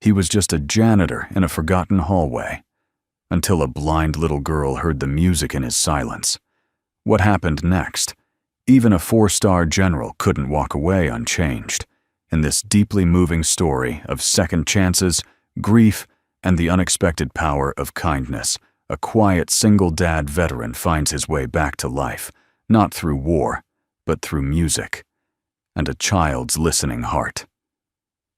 He was just a janitor in a forgotten hallway, until a blind little girl heard the music in his silence. What happened next? Even a 4-star general couldn't walk away unchanged. In this deeply moving story of second chances, grief, and the unexpected power of kindness, a quiet single-dad veteran finds his way back to life, not through war, but through music and a child's listening heart.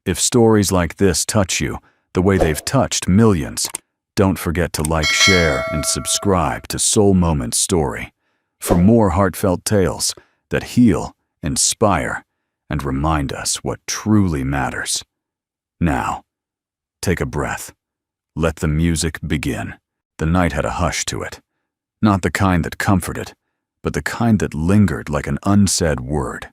If stories like this touch you the way they've touched millions, don't forget to like, share, and subscribe to Soul Moment Story for more heartfelt tales that heal, inspire, and remind us what truly matters. Now, take a breath. Let the music begin. The night had a hush to it. Not the kind that comforted, but the kind that lingered like an unsaid word.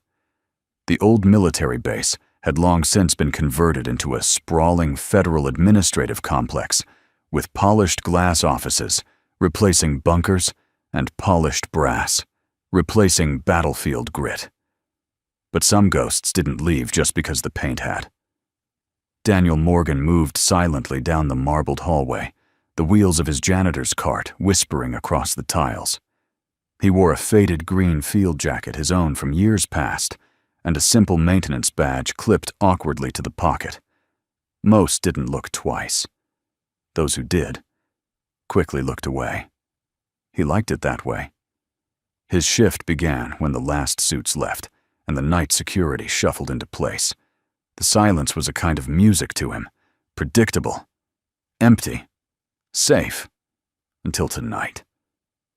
The old military base had long since been converted into a sprawling federal administrative complex with polished glass offices, replacing bunkers, and polished brass, replacing battlefield grit. But some ghosts didn't leave just because the paint had. Daniel Morgan moved silently down the marbled hallway, the wheels of his janitor's cart whispering across the tiles. He wore a faded green field jacket, his own from years past, and a simple maintenance badge clipped awkwardly to the pocket. Most didn't look twice. Those who did quickly looked away. He liked it that way. His shift began when the last suits left, and the night security shuffled into place. The silence was a kind of music to him, predictable, empty, safe, until tonight.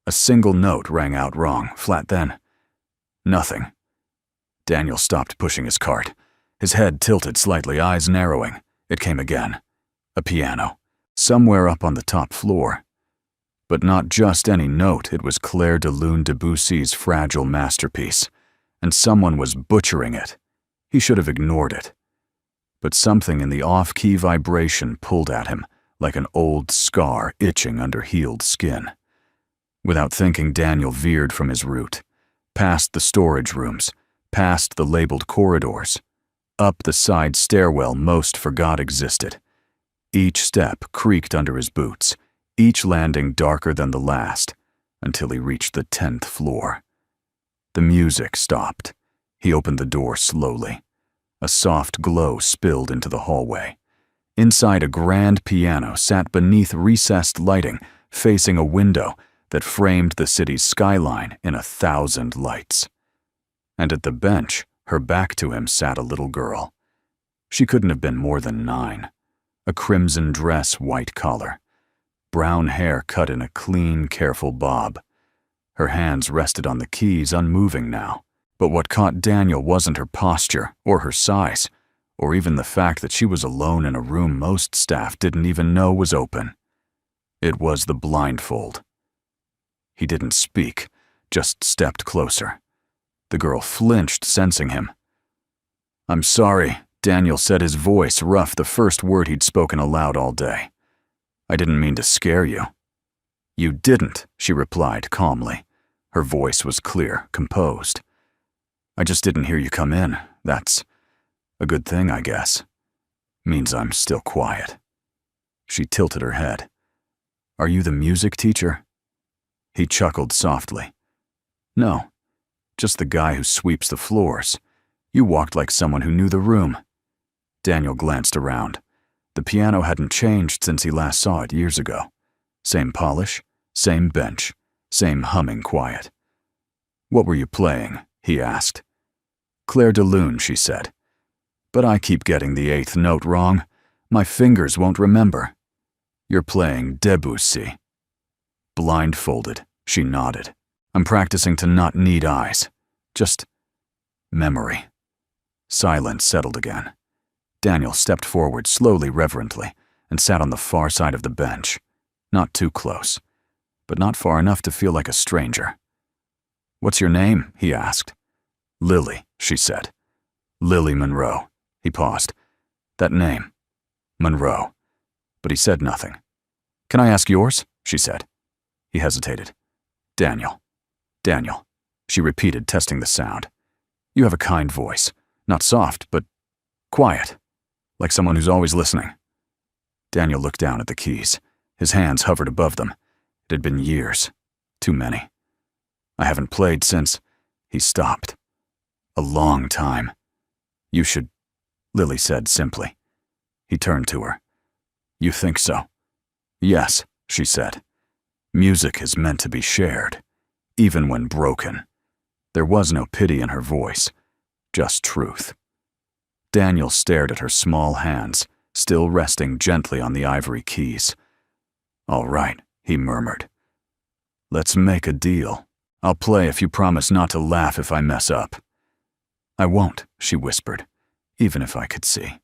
A single note rang out wrong, flat then. Nothing. Daniel stopped pushing his cart. His head tilted slightly, eyes narrowing. It came again. A piano, somewhere up on the top floor. But not just any note, it was Claire de Lune Debussy's fragile masterpiece, and someone was butchering it. He should have ignored it. But something in the off-key vibration pulled at him, like an old scar itching under healed skin. Without thinking, Daniel veered from his route, past the storage rooms, past the labeled corridors, up the side stairwell most forgot existed. Each step creaked under his boots, each landing darker than the last, until he reached the 10th floor. The music stopped. He opened the door slowly. A soft glow spilled into the hallway. Inside, a grand piano sat beneath recessed lighting, facing a window that framed the city's skyline in 1,000 lights. And at the bench, her back to him, sat a little girl. She couldn't have been more than 9. A crimson dress, white collar. Brown hair cut in a clean, careful bob. Her hands rested on the keys, unmoving now. But what caught Daniel wasn't her posture, or her size, or even the fact that she was alone in a room most staff didn't even know was open. It was the blindfold. He didn't speak, just stepped closer. The girl flinched, sensing him. "I'm sorry," Daniel said, his voice rough, the first word he'd spoken aloud all day. "I didn't mean to scare you." "You didn't," she replied calmly. Her voice was clear, composed. "I just didn't hear you come in. That's a good thing, I guess. Means I'm still quiet." She tilted her head. "Are you the music teacher?" He chuckled softly. "No, just the guy who sweeps the floors. You walked like someone who knew the room." Daniel glanced around. The piano hadn't changed since he last saw it years ago. Same polish, same bench, same humming quiet. "What were you playing?" he asked. "Claire de Lune," she said. "But I keep getting the 8th note wrong. My fingers won't remember." "You're playing Debussy." Blindfolded, she nodded. "I'm practicing to not need eyes. Just memory." Silence settled again. Daniel stepped forward slowly, reverently, and sat on the far side of the bench. Not too close, but not far enough to feel like a stranger. "What's your name?" he asked. "Lily," she said. "Lily Monroe." He paused. "That name. Monroe." But he said nothing. "Can I ask yours?" she said. He hesitated. "Daniel. Daniel," she repeated, testing the sound. "You have a kind voice. Not soft, but quiet. Like someone who's always listening." Daniel looked down at the keys. His hands hovered above them. It had been years. Too many. I haven't played since. He stopped. A long time. You should, Lily said simply. He turned to her. You think so? Yes, she said. Music is meant to be shared, even when broken. There was no pity in her voice, just truth. Daniel stared at her small hands, still resting gently on the ivory keys. All right, he murmured. Let's make a deal. I'll play if you promise not to laugh if I mess up. I won't, she whispered, even if I could see.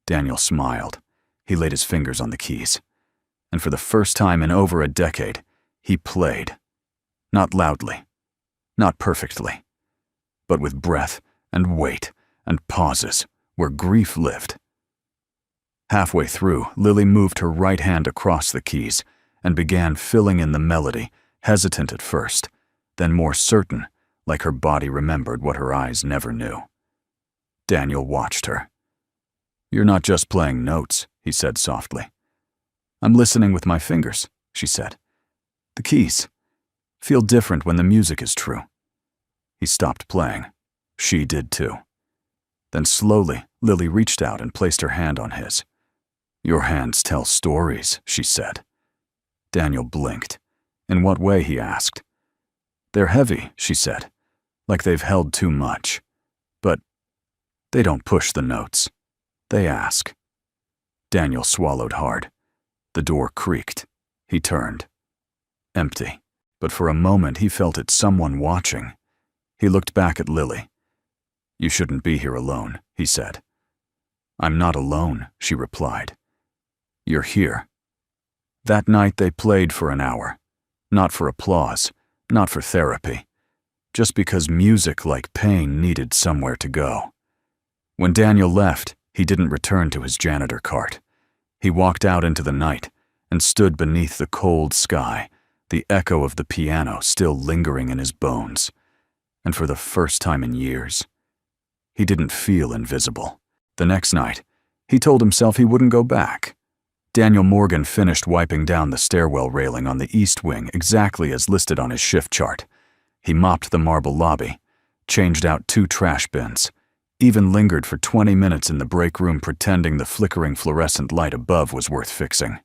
Daniel smiled. He laid his fingers on the keys. And for the first time in over a decade, he played. Not loudly, not perfectly, but with breath and weight and pauses where grief lived. Halfway through, Lily moved her right hand across the keys and began filling in the melody, hesitant at first, then more certain, like her body remembered what her eyes never knew. Daniel watched her. You're not just playing notes, he said softly. I'm listening with my fingers, she said. The keys feel different when the music is true. He stopped playing. She did too. Then slowly, Lily reached out and placed her hand on his. Your hands tell stories, she said. Daniel blinked. In what way, he asked. They're heavy, she said, like they've held too much. But they don't push the notes. They ask. Daniel swallowed hard. The door creaked. He turned. Empty. But for a moment he felt it someone watching. He looked back at Lily. You shouldn't be here alone, he said. I'm not alone, she replied. You're here. That night they played for an hour. Not for applause, not for therapy. Just because music like pain needed somewhere to go. When Daniel left, he didn't return to his janitor cart. He walked out into the night and stood beneath the cold sky, the echo of the piano still lingering in his bones. And for the first time in years, he didn't feel invisible. The next night, he told himself he wouldn't go back. Daniel Morgan finished wiping down the stairwell railing on the east wing exactly as listed on his shift chart. He mopped the marble lobby, changed out 2 trash bins, even lingered for 20 minutes in the break room pretending the flickering fluorescent light above was worth fixing.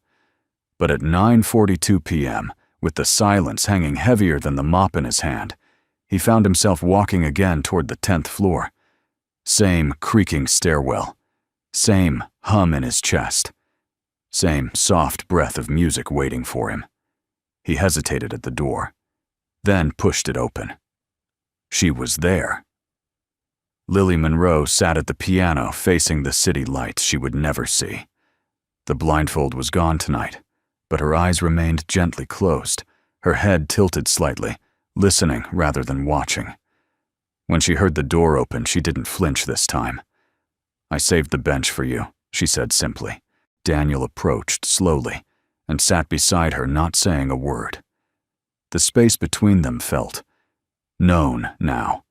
But at 9:42 p.m., with the silence hanging heavier than the mop in his hand, he found himself walking again toward the 10th floor. Same creaking stairwell, same hum in his chest, same soft breath of music waiting for him. He hesitated at the door, then pushed it open. She was there. Lily Monroe sat at the piano facing the city lights she would never see. The blindfold was gone tonight, but her eyes remained gently closed, her head tilted slightly, listening rather than watching. When she heard the door open, she didn't flinch this time. I saved the bench for you, she said simply. Daniel approached slowly and sat beside her, not saying a word. The space between them felt known now,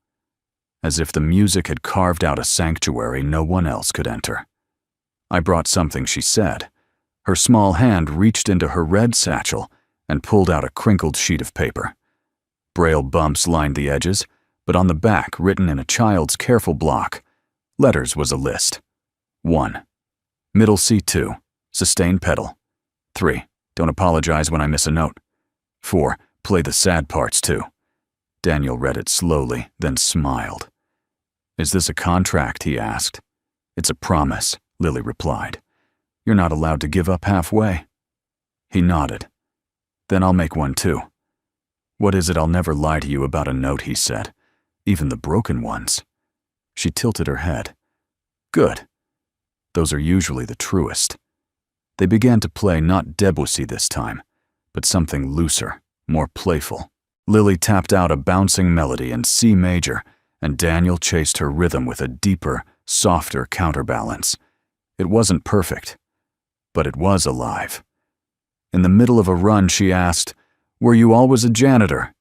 as if the music had carved out a sanctuary no one else could enter. I brought something, she said. Her small hand reached into her red satchel and pulled out a crinkled sheet of paper. Braille bumps lined the edges, but on the back, written in a child's careful block, letters was a list. 1. Middle C2, sustain pedal. 3. Don't apologize when I miss a note. 4. Play the sad parts too. Daniel read it slowly, then smiled. Is this a contract, he asked. It's a promise, Lily replied. You're not allowed to give up halfway. He nodded. Then I'll make one too. What is it? I'll never lie to you about a note, he said. Even the broken ones. She tilted her head. Good. Those are usually the truest. They began to play not Debussy this time, but something looser, more playful. Lily tapped out a bouncing melody in C major, and Daniel chased her rhythm with a deeper, softer counterbalance. It wasn't perfect, but it was alive. In the middle of a run, she asked, Were you always a janitor?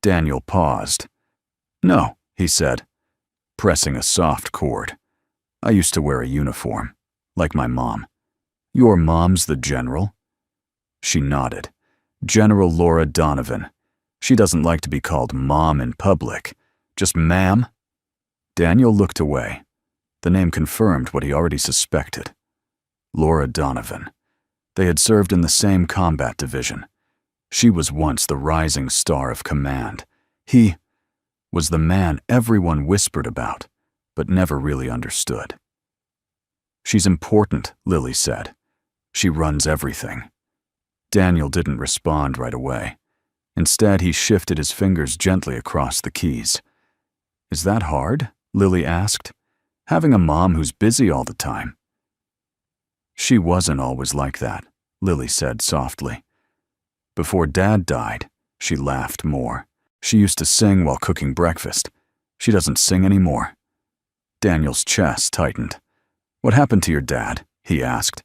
Daniel paused. No, he said, pressing a soft chord. I used to wear a uniform, like my mom. Your mom's the general?" She nodded. "General Laura Donovan. She doesn't like to be called Mom in public. Just ma'am?" Daniel looked away. The name confirmed what he already suspected. Laura Donovan. They had served in the same combat division. She was once the rising star of command. He was the man everyone whispered about, but never really understood. "She's important," Lily said. "She runs everything." Daniel didn't respond right away. Instead, he shifted his fingers gently across the keys. "Is that hard?" Lily asked. "Having a mom who's busy all the time." "She wasn't always like that," Lily said softly. "Before Dad died," she laughed more. "She used to sing while cooking breakfast. She doesn't sing anymore." Daniel's chest tightened. "What happened to your dad?" he asked.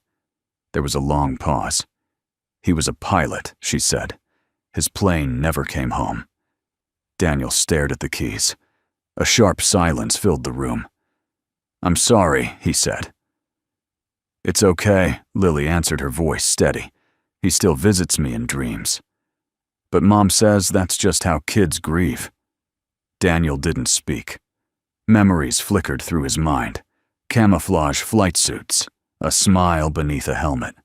There was a long pause. "He was a pilot," she said. "His plane never came home." Daniel stared at the keys. A sharp silence filled the room. "I'm sorry," he said. "It's okay," Lily answered, her voice steady. "He still visits me in dreams. But Mom says that's just how kids grieve." Daniel didn't speak. Memories flickered through his mind. Camouflage flight suits, a smile beneath a helmet,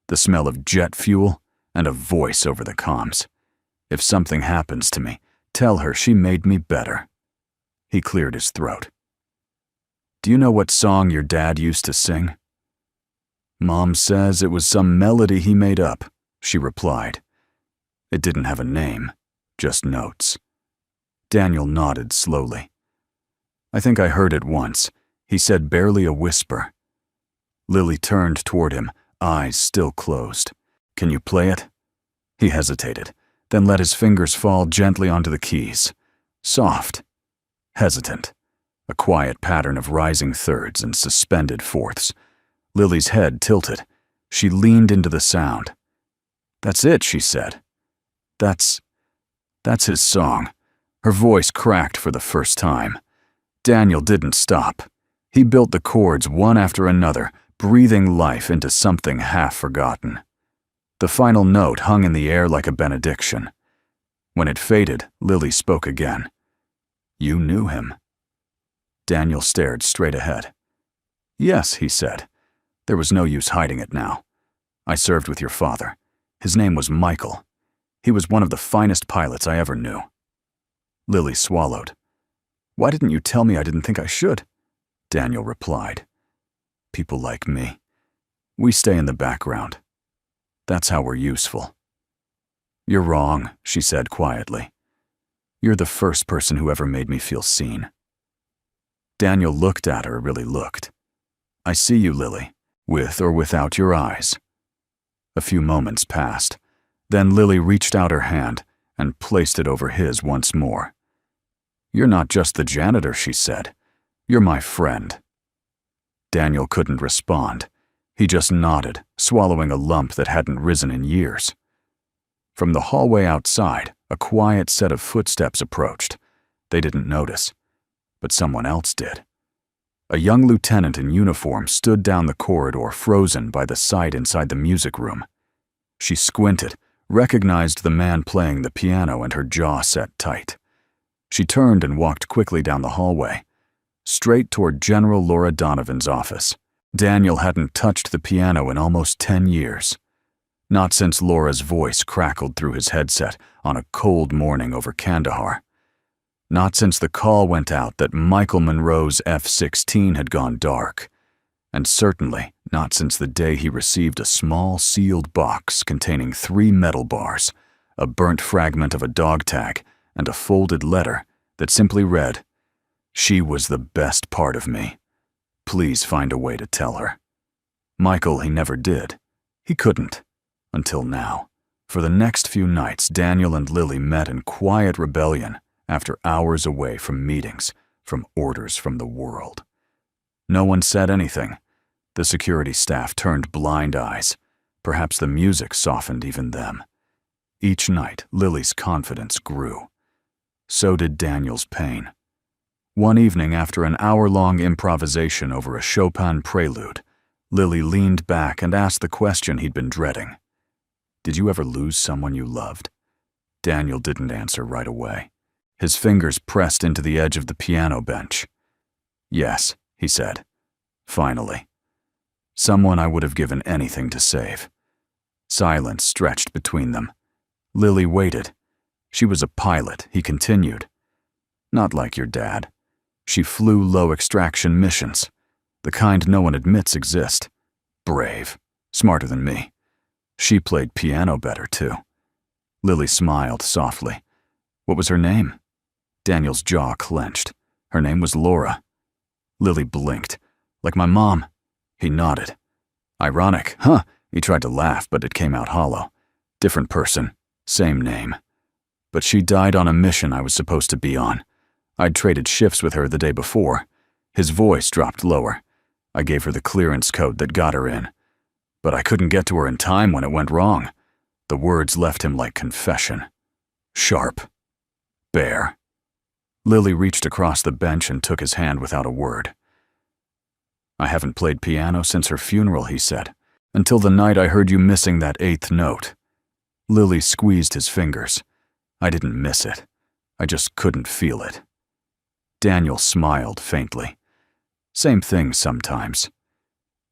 the smell of jet fuel, and a voice over the comms. "If something happens to me, tell her she made me better." He cleared his throat. "Do you know what song your dad used to sing?" "Mom says it was some melody he made up," she replied. It didn't have a name, just notes. Daniel nodded slowly. "I think I heard it once," he said, barely a whisper. Lily turned toward him, eyes still closed. "Can you play it?" He hesitated, then let his fingers fall gently onto the keys. Soft, hesitant, a quiet pattern of rising thirds and suspended fourths. Lily's head tilted. She leaned into the sound. "That's it," she said. That's his song." Her voice cracked for the first time. Daniel didn't stop. He built the chords one after another, breathing life into something half forgotten. The final note hung in the air like a benediction. When it faded, Lily spoke again. "You knew him." Daniel stared straight ahead. "Yes," he said. There was no use hiding it now. "I served with your father. His name was Michael. He was one of the finest pilots I ever knew." Lily swallowed. "Why didn't you tell me? I didn't think I should." Daniel replied. "People like me. We stay in the background. That's how we're useful." "You're wrong," she said quietly. "You're the first person who ever made me feel seen." Daniel looked at her, really looked. "I see you, Lily, with or without your eyes." A few moments passed. Then Lily reached out her hand and placed it over his once more. "You're not just the janitor," she said. "You're my friend." Daniel couldn't respond. He just nodded, swallowing a lump that hadn't risen in years. From the hallway outside, a quiet set of footsteps approached. They didn't notice, but someone else did. A young lieutenant in uniform stood down the corridor, frozen by the sight inside the music room. She squinted, recognized the man playing the piano, and her jaw set tight. She turned and walked quickly down the hallway, straight toward General Laura Donovan's office. Daniel hadn't touched the piano in almost 10 years. Not since Laura's voice crackled through his headset on a cold morning over Kandahar. Not since the call went out that Michael Monroe's F-16 had gone dark. And certainly not since the day he received a small sealed box containing 3 metal bars, a burnt fragment of a dog tag, and a folded letter that simply read, "She was the best part of me. Please find a way to tell her." Michael, he never did. He couldn't. Until now. For the next few nights, Daniel and Lily met in quiet rebellion after hours away from meetings, from orders from the world. No one said anything. The security staff turned blind eyes. Perhaps the music softened even them. Each night, Lily's confidence grew. So did Daniel's pain. One evening, after an hour-long improvisation over a Chopin prelude, Lily leaned back and asked the question he'd been dreading. Did you ever lose someone you loved? Daniel didn't answer right away. His fingers pressed into the edge of the piano bench. Yes, he said. Finally. Someone I would have given anything to save. Silence stretched between them. Lily waited. She was a pilot, he continued. Not like your dad. She flew low-extraction missions, the kind no one admits exist. Brave, smarter than me. She played piano better, too. Lily smiled softly. What was her name? Daniel's jaw clenched. Her name was Laura. Lily blinked. Like my mom. He nodded. Ironic, huh? He tried to laugh, but it came out hollow. Different person, same name. But she died on a mission I was supposed to be on. I'd traded shifts with her the day before. His voice dropped lower. I gave her the clearance code that got her in. But I couldn't get to her in time when it went wrong. The words left him like confession. Sharp. Bare. Lily reached across the bench and took his hand without a word. I haven't played piano since her funeral, he said, until the night I heard you missing that 8th note. Lily squeezed his fingers. I didn't miss it. I just couldn't feel it. Daniel smiled faintly. Same thing sometimes.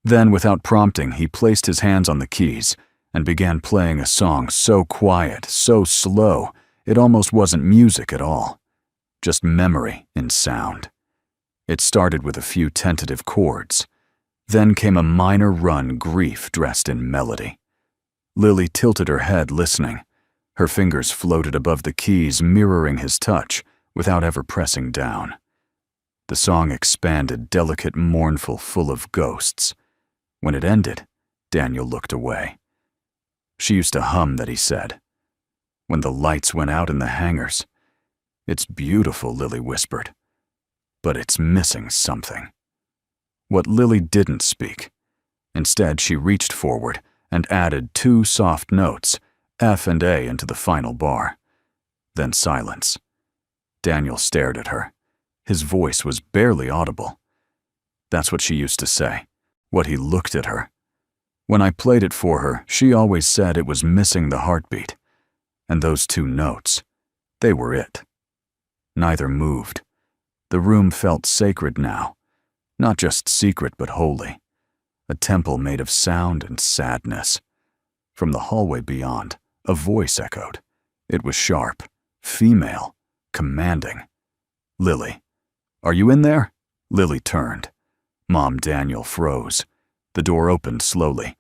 Then, without prompting, he placed his hands on the keys and began playing a song so quiet, so slow, it almost wasn't music at all. Just memory in sound. It started with a few tentative chords. Then came a minor run grief dressed in melody. Lily tilted her head, listening. Her fingers floated above the keys, mirroring his touch, without ever pressing down. The song expanded, delicate, mournful, full of ghosts. When it ended, Daniel looked away. She used to hum that, he said. When the lights went out in the hangars. It's beautiful, Lily whispered. But it's missing something. What Lily didn't speak. Instead, she reached forward and added 2 soft notes, F and A, into the final bar. Then silence. Daniel stared at her. His voice was barely audible. That's what she used to say, what he looked at her. When I played it for her, she always said it was missing the heartbeat. And those 2 notes, they were it. Neither moved. The room felt sacred now. Not just secret, but holy. A temple made of sound and sadness. From the hallway beyond, a voice echoed. It was sharp, female, commanding. Lily. Are you in there? Lily turned. Mom Daniel froze. The door opened slowly,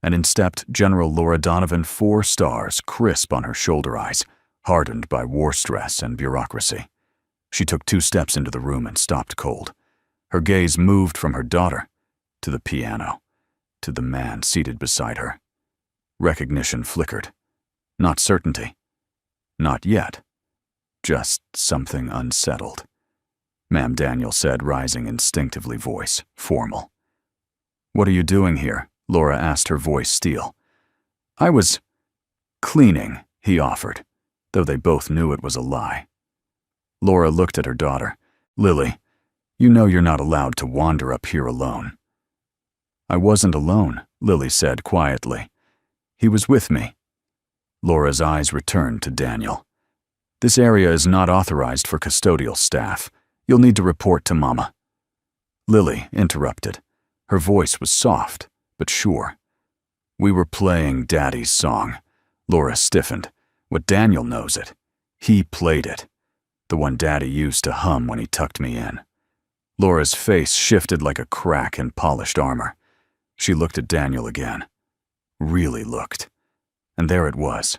and in stepped General Laura Donovan, 4 stars, crisp on her shoulder eyes, hardened by war stress and bureaucracy. She took 2 steps into the room and stopped cold. Her gaze moved from her daughter to the piano, to the man seated beside her. Recognition flickered. Not certainty. Not yet. Just something unsettled. Ma'am Daniel said, rising instinctively, voice formal. What are you doing here? Laura asked, her voice steel. I was cleaning, he offered, though they both knew it was a lie. Laura looked at her daughter. Lily, you know you're not allowed to wander up here alone. I wasn't alone, Lily said quietly. He was with me. Laura's eyes returned to Daniel. This area is not authorized for custodial staff. You'll need to report to Mama. Lily interrupted. Her voice was soft, but sure. We were playing Daddy's song. Laura stiffened. What Daniel knows it. He played it. The one Daddy used to hum when he tucked me in. Laura's face shifted like a crack in polished armor. She looked at Daniel again. Really looked. And there it was.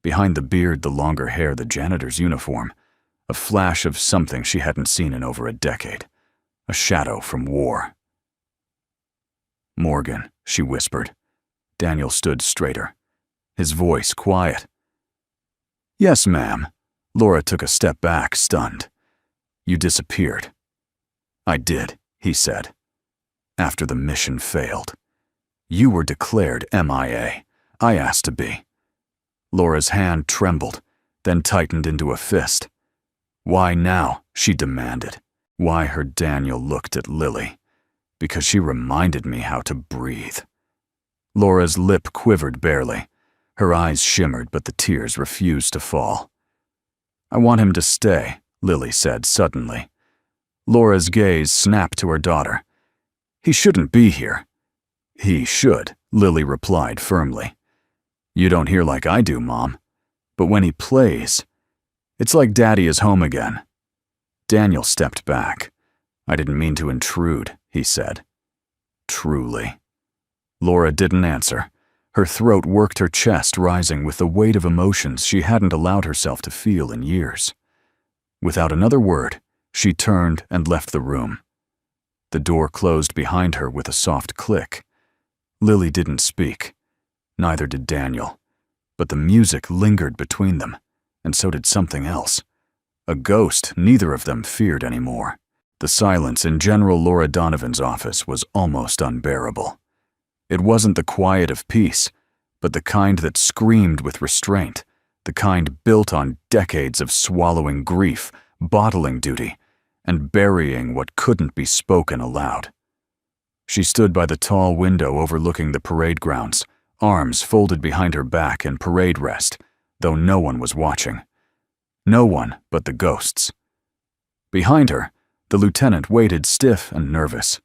Behind the beard, the longer hair, the janitor's uniform. A flash of something she hadn't seen in over a decade. A shadow from war. Morgan, she whispered. Daniel stood straighter. His voice quiet. Yes, ma'am. Laura took a step back, stunned. You disappeared. I did, he said. After the mission failed. You were declared MIA. I asked to be. Laura's hand trembled, then tightened into a fist. Why now? She demanded. Why her Daniel looked at Lily. because she reminded me how to breathe. Laura's lip quivered barely. Her eyes shimmered, but the tears refused to fall. I want him to stay, Lily said suddenly. Laura's gaze snapped to her daughter. He shouldn't be here. He should, Lily replied firmly. You don't hear like I do, Mom. But when he plays, it's like Daddy is home again. Daniel stepped back. I didn't mean to intrude, he said. Truly. Laura didn't answer. Her throat worked her chest, rising with the weight of emotions she hadn't allowed herself to feel in years. Without another word, she turned and left the room. The door closed behind her with a soft click. Lily didn't speak. Neither did Daniel. But the music lingered between them, and so did something else. A ghost neither of them feared anymore. The silence in General Laura Donovan's office was almost unbearable. It wasn't the quiet of peace, but the kind that screamed with restraint, the kind built on decades of swallowing grief, bottling duty, and burying what couldn't be spoken aloud. She stood by the tall window overlooking the parade grounds, arms folded behind her back in parade rest, though no one was watching. No one but the ghosts. Behind her, the lieutenant waited stiff and nervous.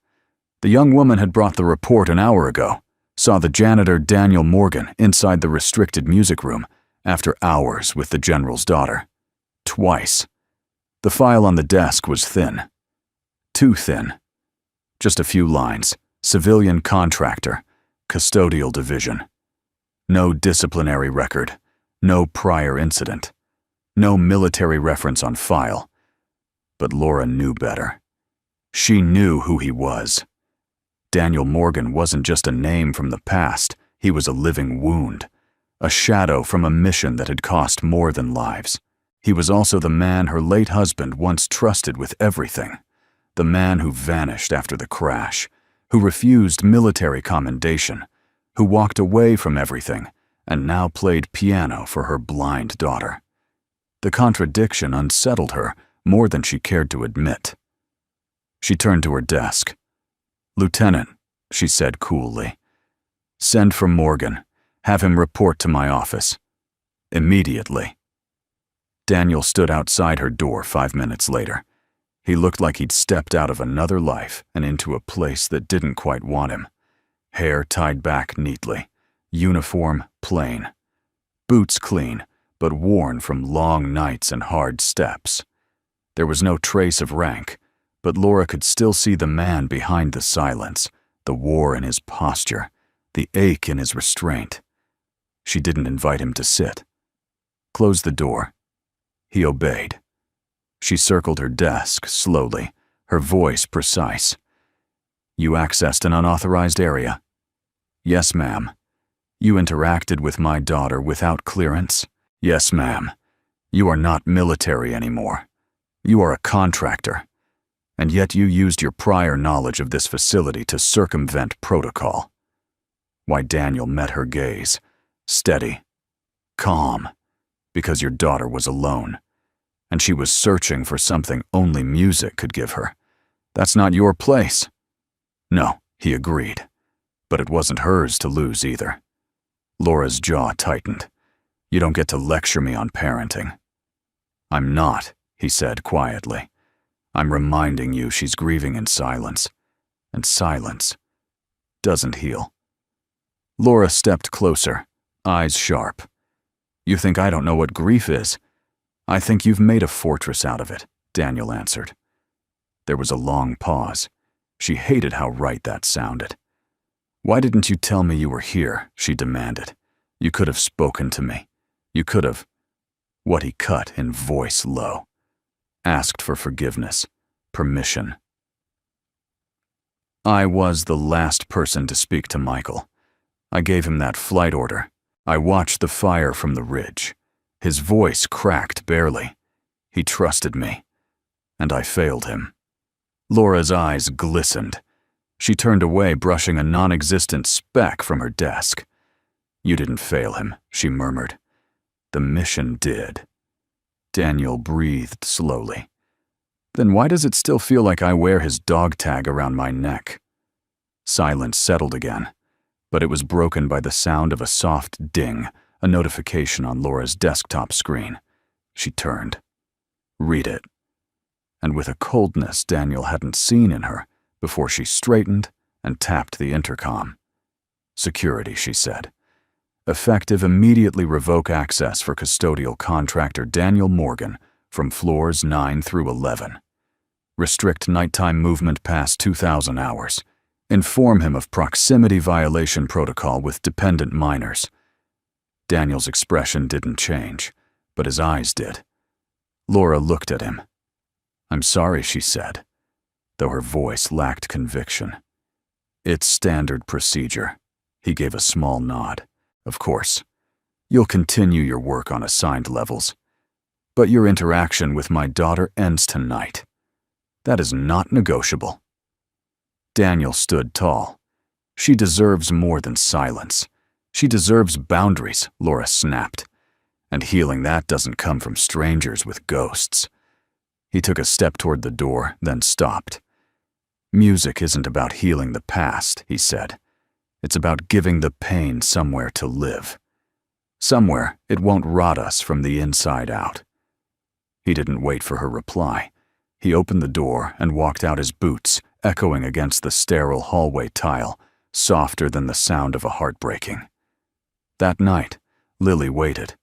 The young woman had brought the report an hour ago, saw the janitor Daniel Morgan inside the restricted music room after hours with the general's daughter. Twice. The file on the desk was thin. Too thin. Just a few lines. Civilian contractor. Custodial division. No disciplinary record. No prior incident. No military reference on file. But Laura knew better. She knew who he was. Daniel Morgan wasn't just a name from the past, he was a living wound, a shadow from a mission that had cost more than lives. He was also the man her late husband once trusted with everything, the man who vanished after the crash, who refused military commendation, who walked away from everything and now played piano for her blind daughter. The contradiction unsettled her more than she cared to admit. She turned to her desk. "Lieutenant," she said coolly, "send for Morgan. Have him report to my office. Immediately." Daniel stood outside her door 5 minutes later. He looked like he'd stepped out of another life and into a place that didn't quite want him. Hair tied back neatly, uniform plain, boots clean but worn from long nights and hard steps. There was no trace of rank, but Laura could still see the man behind the silence, the war in his posture, the ache in his restraint. She didn't invite him to sit. "Close the door." He obeyed. She circled her desk slowly, her voice precise. "You accessed an unauthorized area?" "Yes, ma'am." "You interacted with my daughter without clearance?" "Yes, ma'am." "You are not military anymore. You are a contractor. And yet you used your prior knowledge of this facility to circumvent protocol." Why, Daniel met her gaze, steady, calm, because your daughter was alone, and she was searching for something only music could give her. "That's not your place." "No," he agreed, but it wasn't hers to lose either. Laura's jaw tightened. "You don't get to lecture me on parenting." "I'm not," he said quietly. "I'm reminding you she's grieving in silence, and silence doesn't heal." Laura stepped closer, eyes sharp. "You think I don't know what grief is? I think you've made a fortress out of it," Daniel answered. There was a long pause. She hated how right that sounded. "Why didn't you tell me you were here?" she demanded. "You could have spoken to me. You could have—" What he cut in voice low. Asked for forgiveness, permission. "I was the last person to speak to Michael. I gave him that flight order. I watched the fire from the ridge. His voice cracked barely. He trusted me, and I failed him." Laura's eyes glistened. She turned away, brushing a non-existent speck from her desk. "You didn't fail him," she murmured. "The mission did." Daniel breathed slowly. "Then why does it still feel like I wear his dog tag around my neck?" Silence settled again, but it was broken by the sound of a soft ding, a notification on Laura's desktop screen. She turned. Read it. And with a coldness Daniel hadn't seen in her before she straightened and tapped the intercom. Security, she said. Effective immediately revoke access for custodial contractor Daniel Morgan from floors 9 through 11. Restrict nighttime movement past 2,000 hours. Inform him of proximity violation protocol with dependent minors. Daniel's expression didn't change, but his eyes did. Laura looked at him. I'm sorry, she said, though her voice lacked conviction. It's standard procedure. He gave a small nod. Of course. You'll continue your work on assigned levels. But your interaction with my daughter ends tonight. That is not negotiable. Daniel stood tall. She deserves more than silence. She deserves boundaries, Laura snapped. And healing that doesn't come from strangers with ghosts. He took a step toward the door, then stopped. Music isn't about healing the past, he said. It's about giving the pain somewhere to live. Somewhere it won't rot us from the inside out. He didn't wait for her reply. He opened the door and walked out, his boots echoing against the sterile hallway tile, softer than the sound of a heart breaking. That night, Lily waited.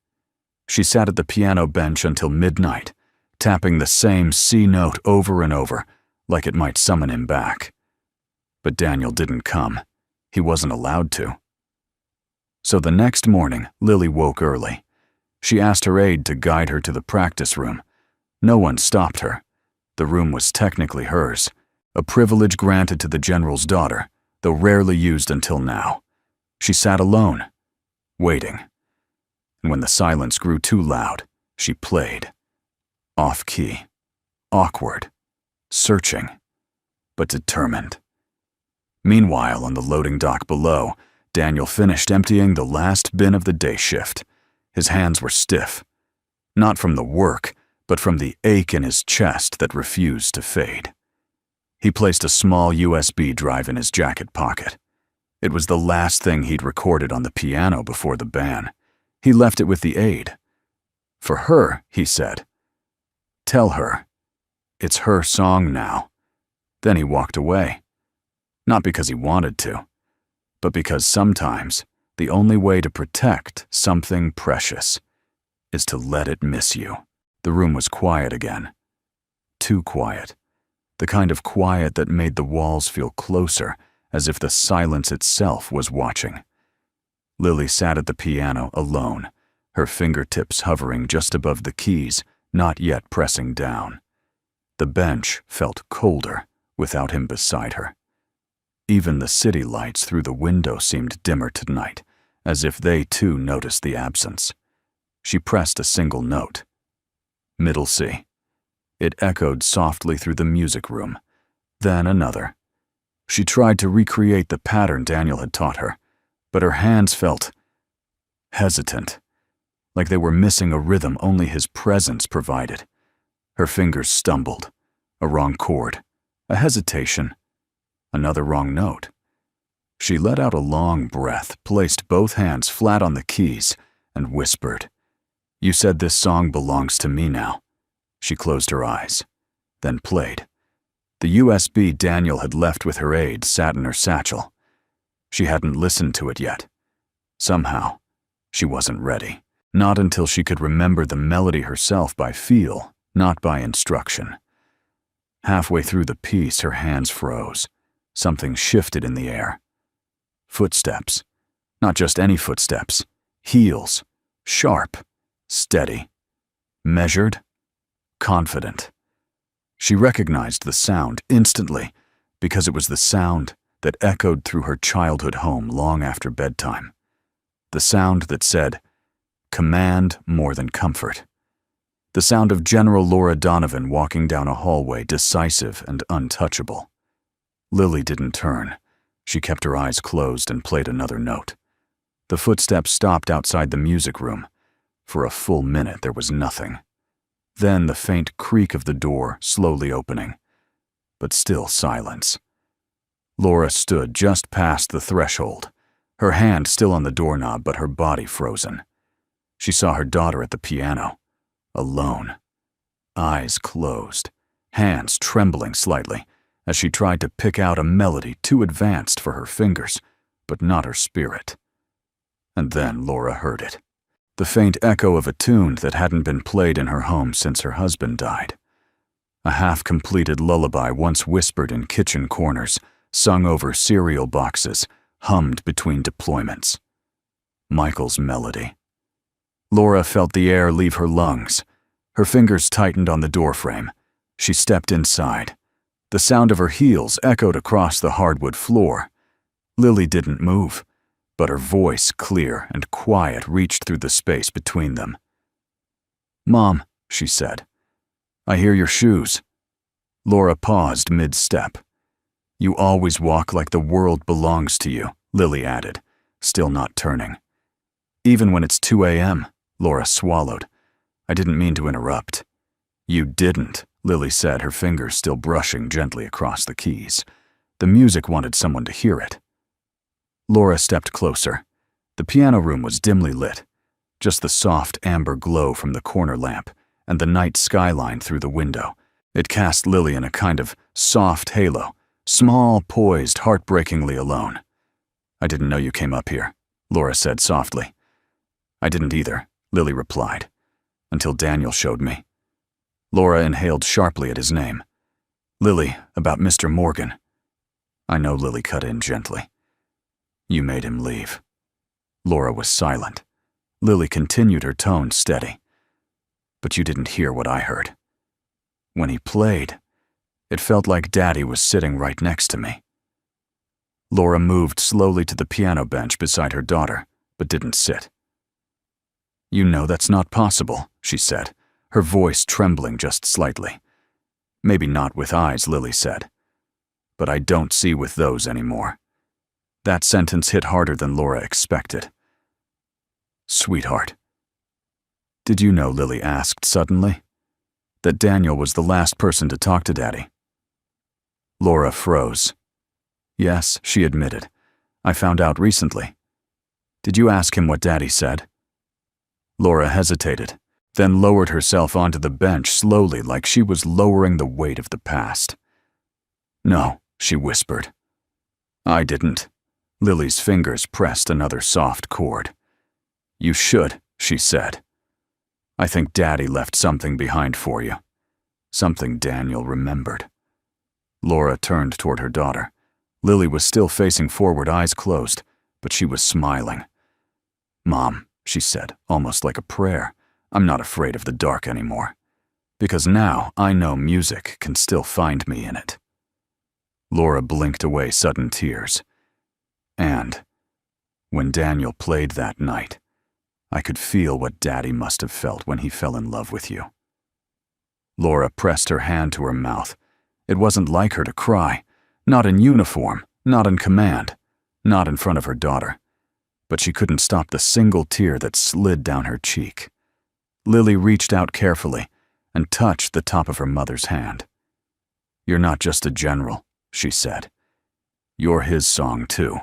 She sat at the piano bench until midnight, tapping the same C note over and over, like it might summon him back. But Daniel didn't come. He wasn't allowed to. So the next morning, Lily woke early. She asked her aide to guide her to the practice room. No one stopped her. The room was technically hers, a privilege granted to the general's daughter, though rarely used until now. She sat alone, waiting. And when the silence grew too loud, she played. Off-key, awkward, searching, but determined. Meanwhile, on the loading dock below, Daniel finished emptying the last bin of the day shift. His hands were stiff, not from the work, but from the ache in his chest that refused to fade. He placed a small USB drive in his jacket pocket. It was the last thing he'd recorded on the piano before the ban. He left it with the aide. For her, he said. Tell her. It's her song now. Then he walked away. Not because he wanted to, but because sometimes the only way to protect something precious is to let it miss you. The room was quiet again. Too quiet. The kind of quiet that made the walls feel closer, as if the silence itself was watching. Lily sat at the piano alone, her fingertips hovering just above the keys, not yet pressing down. The bench felt colder without him beside her. Even the city lights through the window seemed dimmer tonight, as if they too noticed the absence. She pressed a single note. Middle C. It echoed softly through the music room. Then another. She tried to recreate the pattern Daniel had taught her, but her hands felt hesitant, like they were missing a rhythm only his presence provided. Her fingers stumbled. A wrong chord. A hesitation. Another wrong note. She let out a long breath, placed both hands flat on the keys, and whispered, You said this song belongs to me now. She closed her eyes, then played. The USB Daniel had left with her aide sat in her satchel. She hadn't listened to it yet. Somehow, she wasn't ready. Not until she could remember the melody herself by feel, not by instruction. Halfway through the piece, her hands froze. Something shifted in the air. Footsteps. Not just any footsteps. Heels. Sharp. Steady. Measured. Confident. She recognized the sound instantly because it was the sound that echoed through her childhood home long after bedtime. The sound that said, command more than comfort. The sound of General Laura Donovan walking down a hallway, decisive and untouchable. Lily didn't turn. She kept her eyes closed and played another note. The footsteps stopped outside the music room. For a full minute there was nothing. Then the faint creak of the door slowly opening. But still silence. Laura stood just past the threshold, her hand still on the doorknob but her body frozen. She saw her daughter at the piano, alone, eyes closed, hands trembling slightly as she tried to pick out a melody too advanced for her fingers, but not her spirit. And then Laura heard it, the faint echo of a tune that hadn't been played in her home since her husband died. A half-completed lullaby once whispered in kitchen corners, sung over cereal boxes, hummed between deployments. Michael's melody. Laura felt the air leave her lungs. Her fingers tightened on the doorframe. She stepped inside. The sound of her heels echoed across the hardwood floor. Lily didn't move, but her voice, clear and quiet, reached through the space between them. "Mom," she said, "I hear your shoes." Laura paused mid-step. "You always walk like the world belongs to you," Lily added, still not turning. "Even when it's 2 a.m., Laura swallowed. "I didn't mean to interrupt." "You didn't," Lily said, her fingers still brushing gently across the keys. The music wanted someone to hear it. Laura stepped closer. The piano room was dimly lit, just the soft amber glow from the corner lamp and the night skyline through the window. It cast Lily in a kind of soft halo, small, poised, heartbreakingly alone. "I didn't know you came up here," Laura said softly. "I didn't either," Lily replied, "until Daniel showed me." Laura inhaled sharply at his name. "Lily, about Mr. Morgan." "I know," Lily cut in gently. "You made him leave." Laura was silent. Lily continued, her tone steady. "But you didn't hear what I heard. When he played, it felt like Daddy was sitting right next to me." Laura moved slowly to the piano bench beside her daughter, but didn't sit. "You know that's not possible," she said, her voice trembling just slightly. "Maybe not with eyes," Lily said, "but I don't see with those anymore." That sentence hit harder than Laura expected. "Sweetheart." "Did you know," Lily asked suddenly, "that Daniel was the last person to talk to Daddy?" Laura froze. "Yes," she admitted. "I found out recently." "Did you ask him what Daddy said?" Laura hesitated, then lowered herself onto the bench slowly, like she was lowering the weight of the past. "No," she whispered. "I didn't." Lily's fingers pressed another soft chord. "You should," she said. "I think Daddy left something behind for you. Something Daniel remembered." Laura turned toward her daughter. Lily was still facing forward, eyes closed, but she was smiling. "Mom," she said, almost like a prayer, "I'm not afraid of the dark anymore. Because now I know music can still find me in it." Laura blinked away sudden tears. "And when Daniel played that night, I could feel what Daddy must have felt when he fell in love with you." Laura pressed her hand to her mouth. It wasn't like her to cry, not in uniform, not in command, not in front of her daughter. But she couldn't stop the single tear that slid down her cheek. Lily reached out carefully and touched the top of her mother's hand. "You're not just a general," she said. "You're his song, too."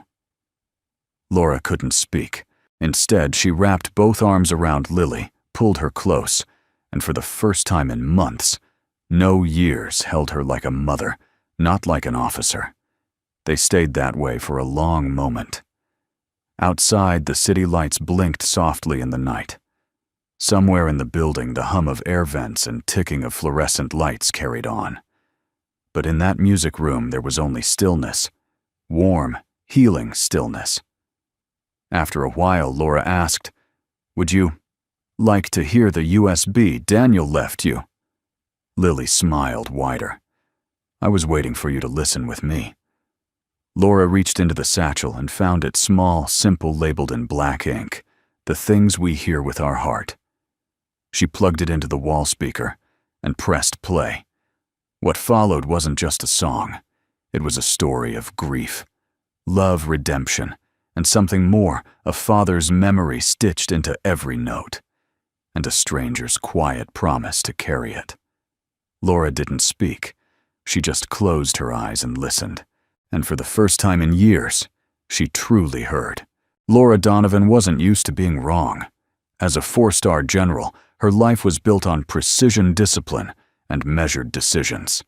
Laura couldn't speak. Instead, she wrapped both arms around Lily, pulled her close, and for the first time in months, no years held her like a mother, not like an officer. They stayed that way for a long moment. Outside, the city lights blinked softly in the night. Somewhere in the building, the hum of air vents and ticking of fluorescent lights carried on. But in that music room, there was only stillness. Warm, healing stillness. After a while, Laura asked, "Would you like to hear the USB Daniel left you?" Lily smiled wider. "I was waiting for you to listen with me." Laura reached into the satchel and found it small, simple, labeled in black ink, "The Things We Hear with Our Heart." She plugged it into the wall speaker and pressed play. What followed wasn't just a song. It was a story of grief, love, redemption, and something more, a father's memory stitched into every note, and a stranger's quiet promise to carry it. Laura didn't speak. She just closed her eyes and listened, And for the first time in years, she truly heard. Laura Donovan wasn't used to being wrong. As a 4-star general, her life was built on precision discipline and measured decisions.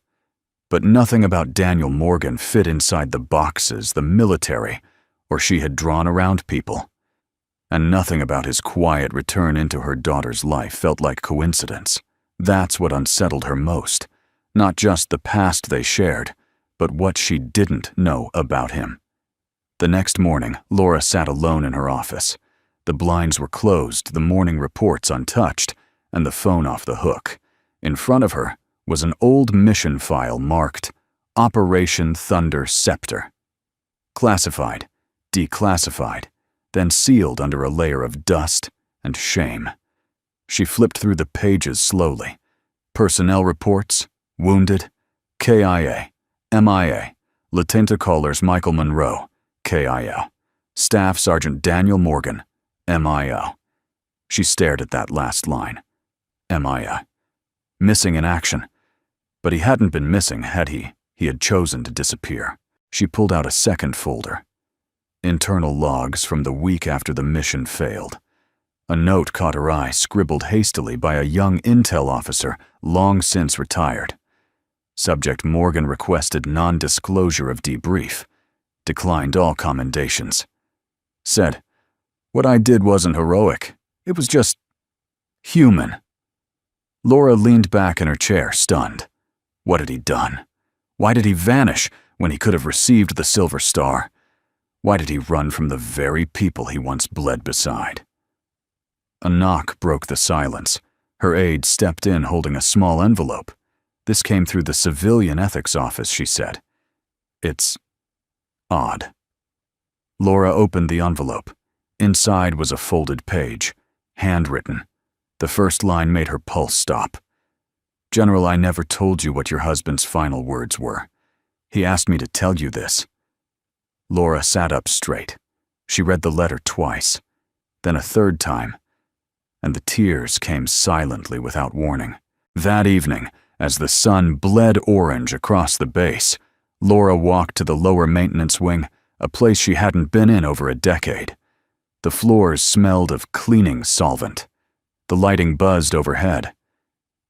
But nothing about Daniel Morgan fit inside the boxes the military or she had drawn around people. And nothing about his quiet return into her daughter's life felt like coincidence. That's what unsettled her most. Not just the past they shared, but what she didn't know about him. The next morning, Laura sat alone in her office. The blinds were closed, the morning reports untouched, and the phone off the hook. In front of her was an old mission file marked Operation Thunder Scepter. Classified, declassified, then sealed under a layer of dust and shame. She flipped through the pages slowly. Personnel reports, wounded, KIA, MIA, Lieutenant Callers Michael Monroe, KIO, Staff Sergeant Daniel Morgan, MIO. She stared at that last line. MIO. Missing in action. But he hadn't been missing, had he? He had chosen to disappear. She pulled out a second folder. Internal logs from the week after the mission failed. A note caught her eye, scribbled hastily by a young intel officer long since retired. Subject Morgan requested non-disclosure of debrief. Declined all commendations. Said, "What I did wasn't heroic. It was just human." Laura leaned back in her chair, stunned. What had he done? Why did he vanish when he could have received the Silver Star? Why did he run from the very people he once bled beside? A knock broke the silence. Her aide stepped in holding a small envelope. This came through the civilian ethics office, she said. It's odd. Laura opened the envelope. Inside was a folded page, handwritten. The first line made her pulse stop. "General, I never told you what your husband's final words were. He asked me to tell you this." Laura sat up straight. She read the letter twice, then a third time, and the tears came silently without warning. That evening, as the sun bled orange across the base, Laura walked to the lower maintenance wing, a place she hadn't been in over a decade. The floors smelled of cleaning solvent. The lighting buzzed overhead.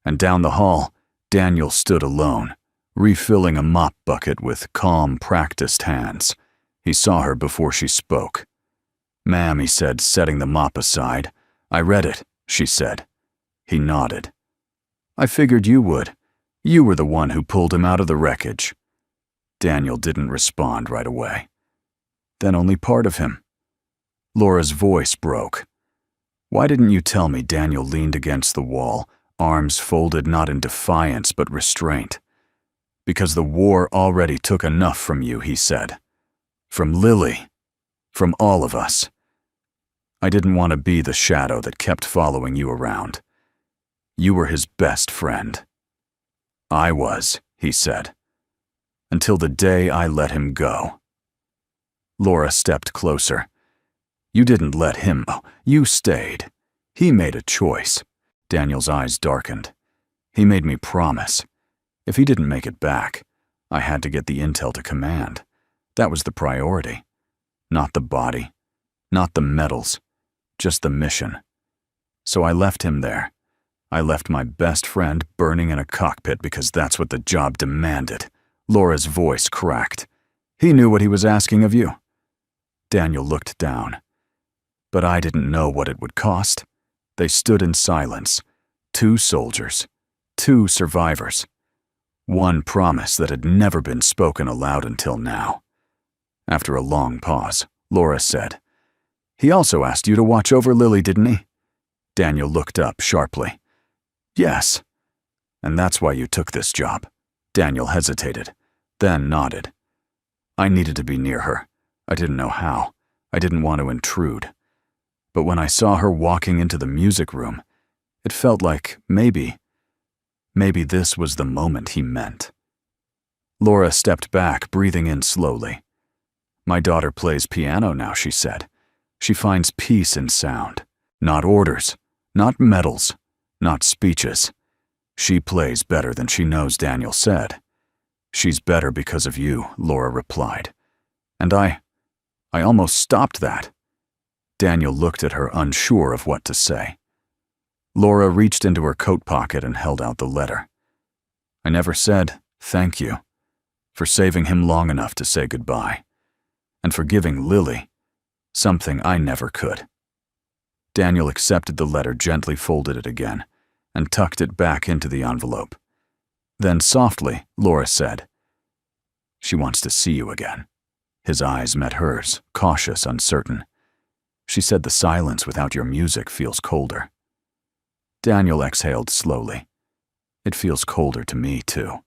And down the hall, Daniel stood alone, refilling a mop bucket with calm, practiced hands. He saw her before she spoke. "Ma'am," he said, setting the mop aside. "I read it," she said. He nodded. "I figured you would. You were the one who pulled him out of the wreckage." Daniel didn't respond right away. "Then only part of him." Laura's voice broke. "Why didn't you tell me?" Daniel leaned against the wall, arms folded not in defiance but restraint. "Because the war already took enough from you," he said. "From Lily. From all of us. I didn't want to be the shadow that kept following you around. You were his best friend." "I was," he said. "Until the day I let him go." Laura stepped closer. "You didn't let him. You stayed. He made a choice." Daniel's eyes darkened. "He made me promise. If he didn't make it back, I had to get the intel to command. That was the priority. Not the body, not the medals, just the mission. So I left him there. I left my best friend burning in a cockpit because that's what the job demanded." Laura's voice cracked. "He knew what he was asking of you." Daniel looked down. "But I didn't know what it would cost." They stood in silence. 2 soldiers, 2 survivors. One promise that had never been spoken aloud until now. After a long pause, Laura said, "He also asked you to watch over Lily, didn't he?" Daniel looked up sharply. "Yes." "And that's why you took this job." Daniel hesitated, then nodded. "I needed to be near her. I didn't know how. I didn't want to intrude. But when I saw her walking into the music room, it felt like maybe this was the moment he meant." Laura stepped back, breathing in slowly. "My daughter plays piano now," she said. "She finds peace in sound. Not orders, not medals, not speeches. She plays better than she knows," Daniel said. "She's better because of you," Laura replied. "And I almost stopped that." Daniel looked at her, unsure of what to say. Laura reached into her coat pocket and held out the letter. "I never said thank you for saving him long enough to say goodbye, and for giving Lily something I never could." Daniel accepted the letter, gently folded it again, and tucked it back into the envelope. Then softly, Laura said, "She wants to see you again." His eyes met hers, cautious, uncertain. "She said the silence without your music feels colder." Daniel exhaled slowly. "It feels colder to me, too."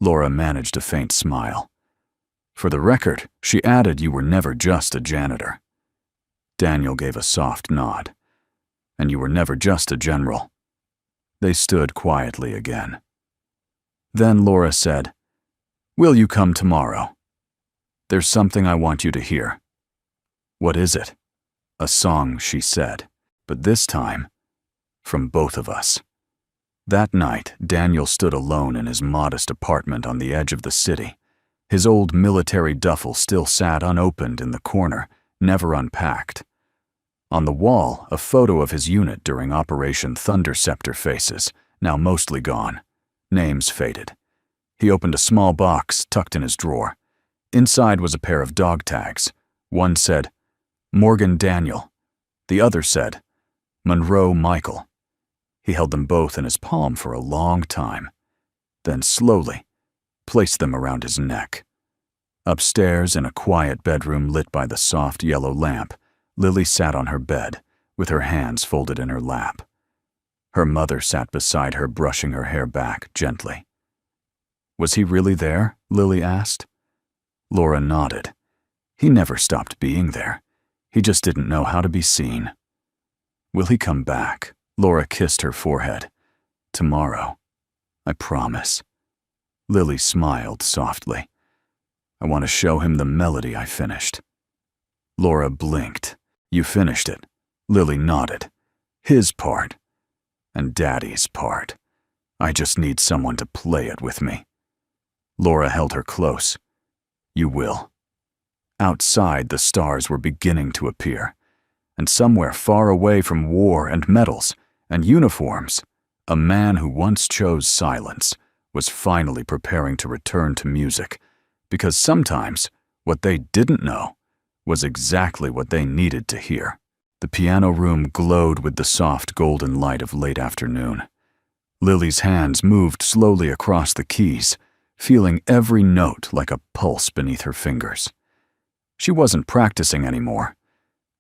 Laura managed a faint smile. "For the record," she added, "you were never just a janitor." Daniel gave a soft nod. "And you were never just a general." They stood quietly again. Then Laura said, "Will you come tomorrow? There's something I want you to hear." "What is it?" "A song," she said, "but this time, from both of us." That night, Daniel stood alone in his modest apartment on the edge of the city. His old military duffel still sat unopened in the corner, never unpacked. On the wall, a photo of his unit during Operation Thunder Scepter faces, now mostly gone. Names faded. He opened a small box tucked in his drawer. Inside was a pair of dog tags. One said, "Morgan Daniel." The other said, "Monroe Michael." He held them both in his palm for a long time, then slowly placed them around his neck. Upstairs, in a quiet bedroom lit by the soft yellow lamp, Lily sat on her bed, with her hands folded in her lap. Her mother sat beside her, brushing her hair back gently. "Was he really there?" Lily asked. Laura nodded. "He never stopped being there. He just didn't know how to be seen." "Will he come back?" Laura kissed her forehead. "Tomorrow. I promise." Lily smiled softly. "I want to show him the melody I finished." Laura blinked. "You finished it?" Lily nodded. "His part. And Daddy's part. I just need someone to play it with me." Laura held her close. "You will." Outside, the stars were beginning to appear, and somewhere far away from war and medals and uniforms, a man who once chose silence was finally preparing to return to music, because sometimes what they didn't know was exactly what they needed to hear. The piano room glowed with the soft golden light of late afternoon. Lily's hands moved slowly across the keys, feeling every note like a pulse beneath her fingers. She wasn't practicing anymore.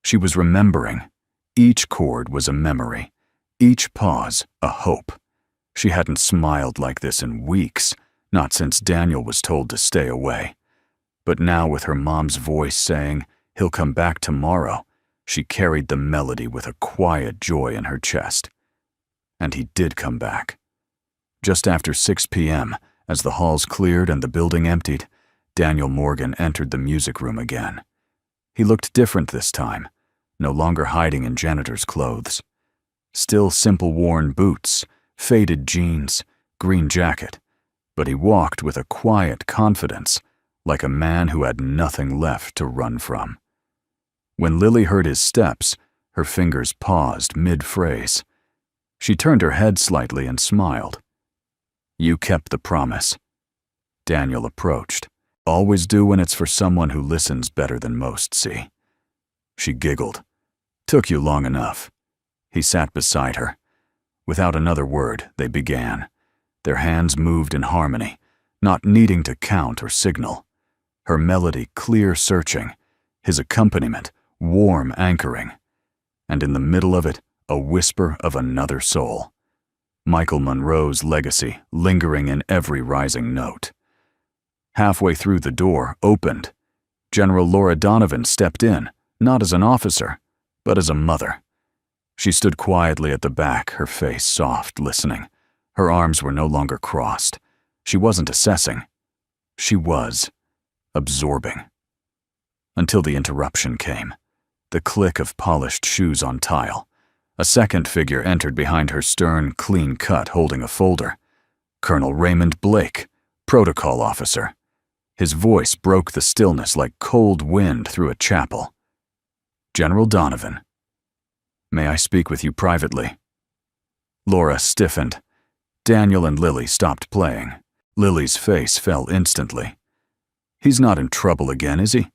She was remembering. Each chord was a memory, each pause a hope. She hadn't smiled like this in weeks, not since Daniel was told to stay away. But now, with her mom's voice saying, "He'll come back tomorrow," she carried the melody with a quiet joy in her chest. And he did come back. Just after 6 p.m., as the halls cleared and the building emptied, Daniel Morgan entered the music room again. He looked different this time, no longer hiding in janitor's clothes. Still simple worn boots, faded jeans, green jacket, but he walked with a quiet confidence, like a man who had nothing left to run from. When Lily heard his steps, her fingers paused mid-phrase. She turned her head slightly and smiled. "You kept the promise." Daniel approached. "Always do when it's for someone who listens better than most see." She giggled. "Took you long enough." He sat beside her. Without another word, they began. Their hands moved in harmony, not needing to count or signal. Her melody clear searching, his accompaniment warm anchoring, and in the middle of it, a whisper of another soul. Michael Monroe's legacy lingering in every rising note. Halfway through, the door opened. General Laura Donovan stepped in, not as an officer, but as a mother. She stood quietly at the back, her face soft, listening. Her arms were no longer crossed. She wasn't assessing. She was absorbing. Until the interruption came. The click of polished shoes on tile. A second figure entered behind her, stern, clean cut, holding a folder. Colonel Raymond Blake, Protocol officer. His voice broke the stillness like cold wind through a chapel. General Donovan. May I speak with you privately? Laura stiffened. Daniel and Lily stopped playing. Lily's face fell instantly. He's not in trouble again, is he?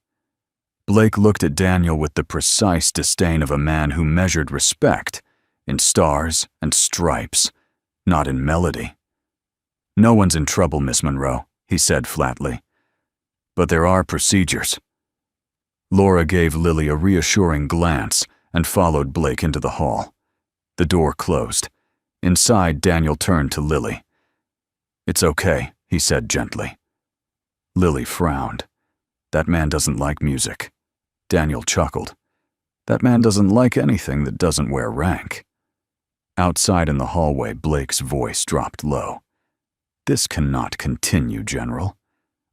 Blake looked at Daniel with the precise disdain of a man who measured respect in stars and stripes, not in melody. No one's in trouble, Miss Monroe, he said flatly. But there are procedures. Laura gave Lily a reassuring glance and followed Blake into the hall. The door closed. Inside, Daniel turned to Lily. It's okay, he said gently. Lily frowned. That man doesn't like music. Daniel chuckled. That man doesn't like anything that doesn't wear rank. Outside in the hallway, Blake's voice dropped low. This cannot continue, General.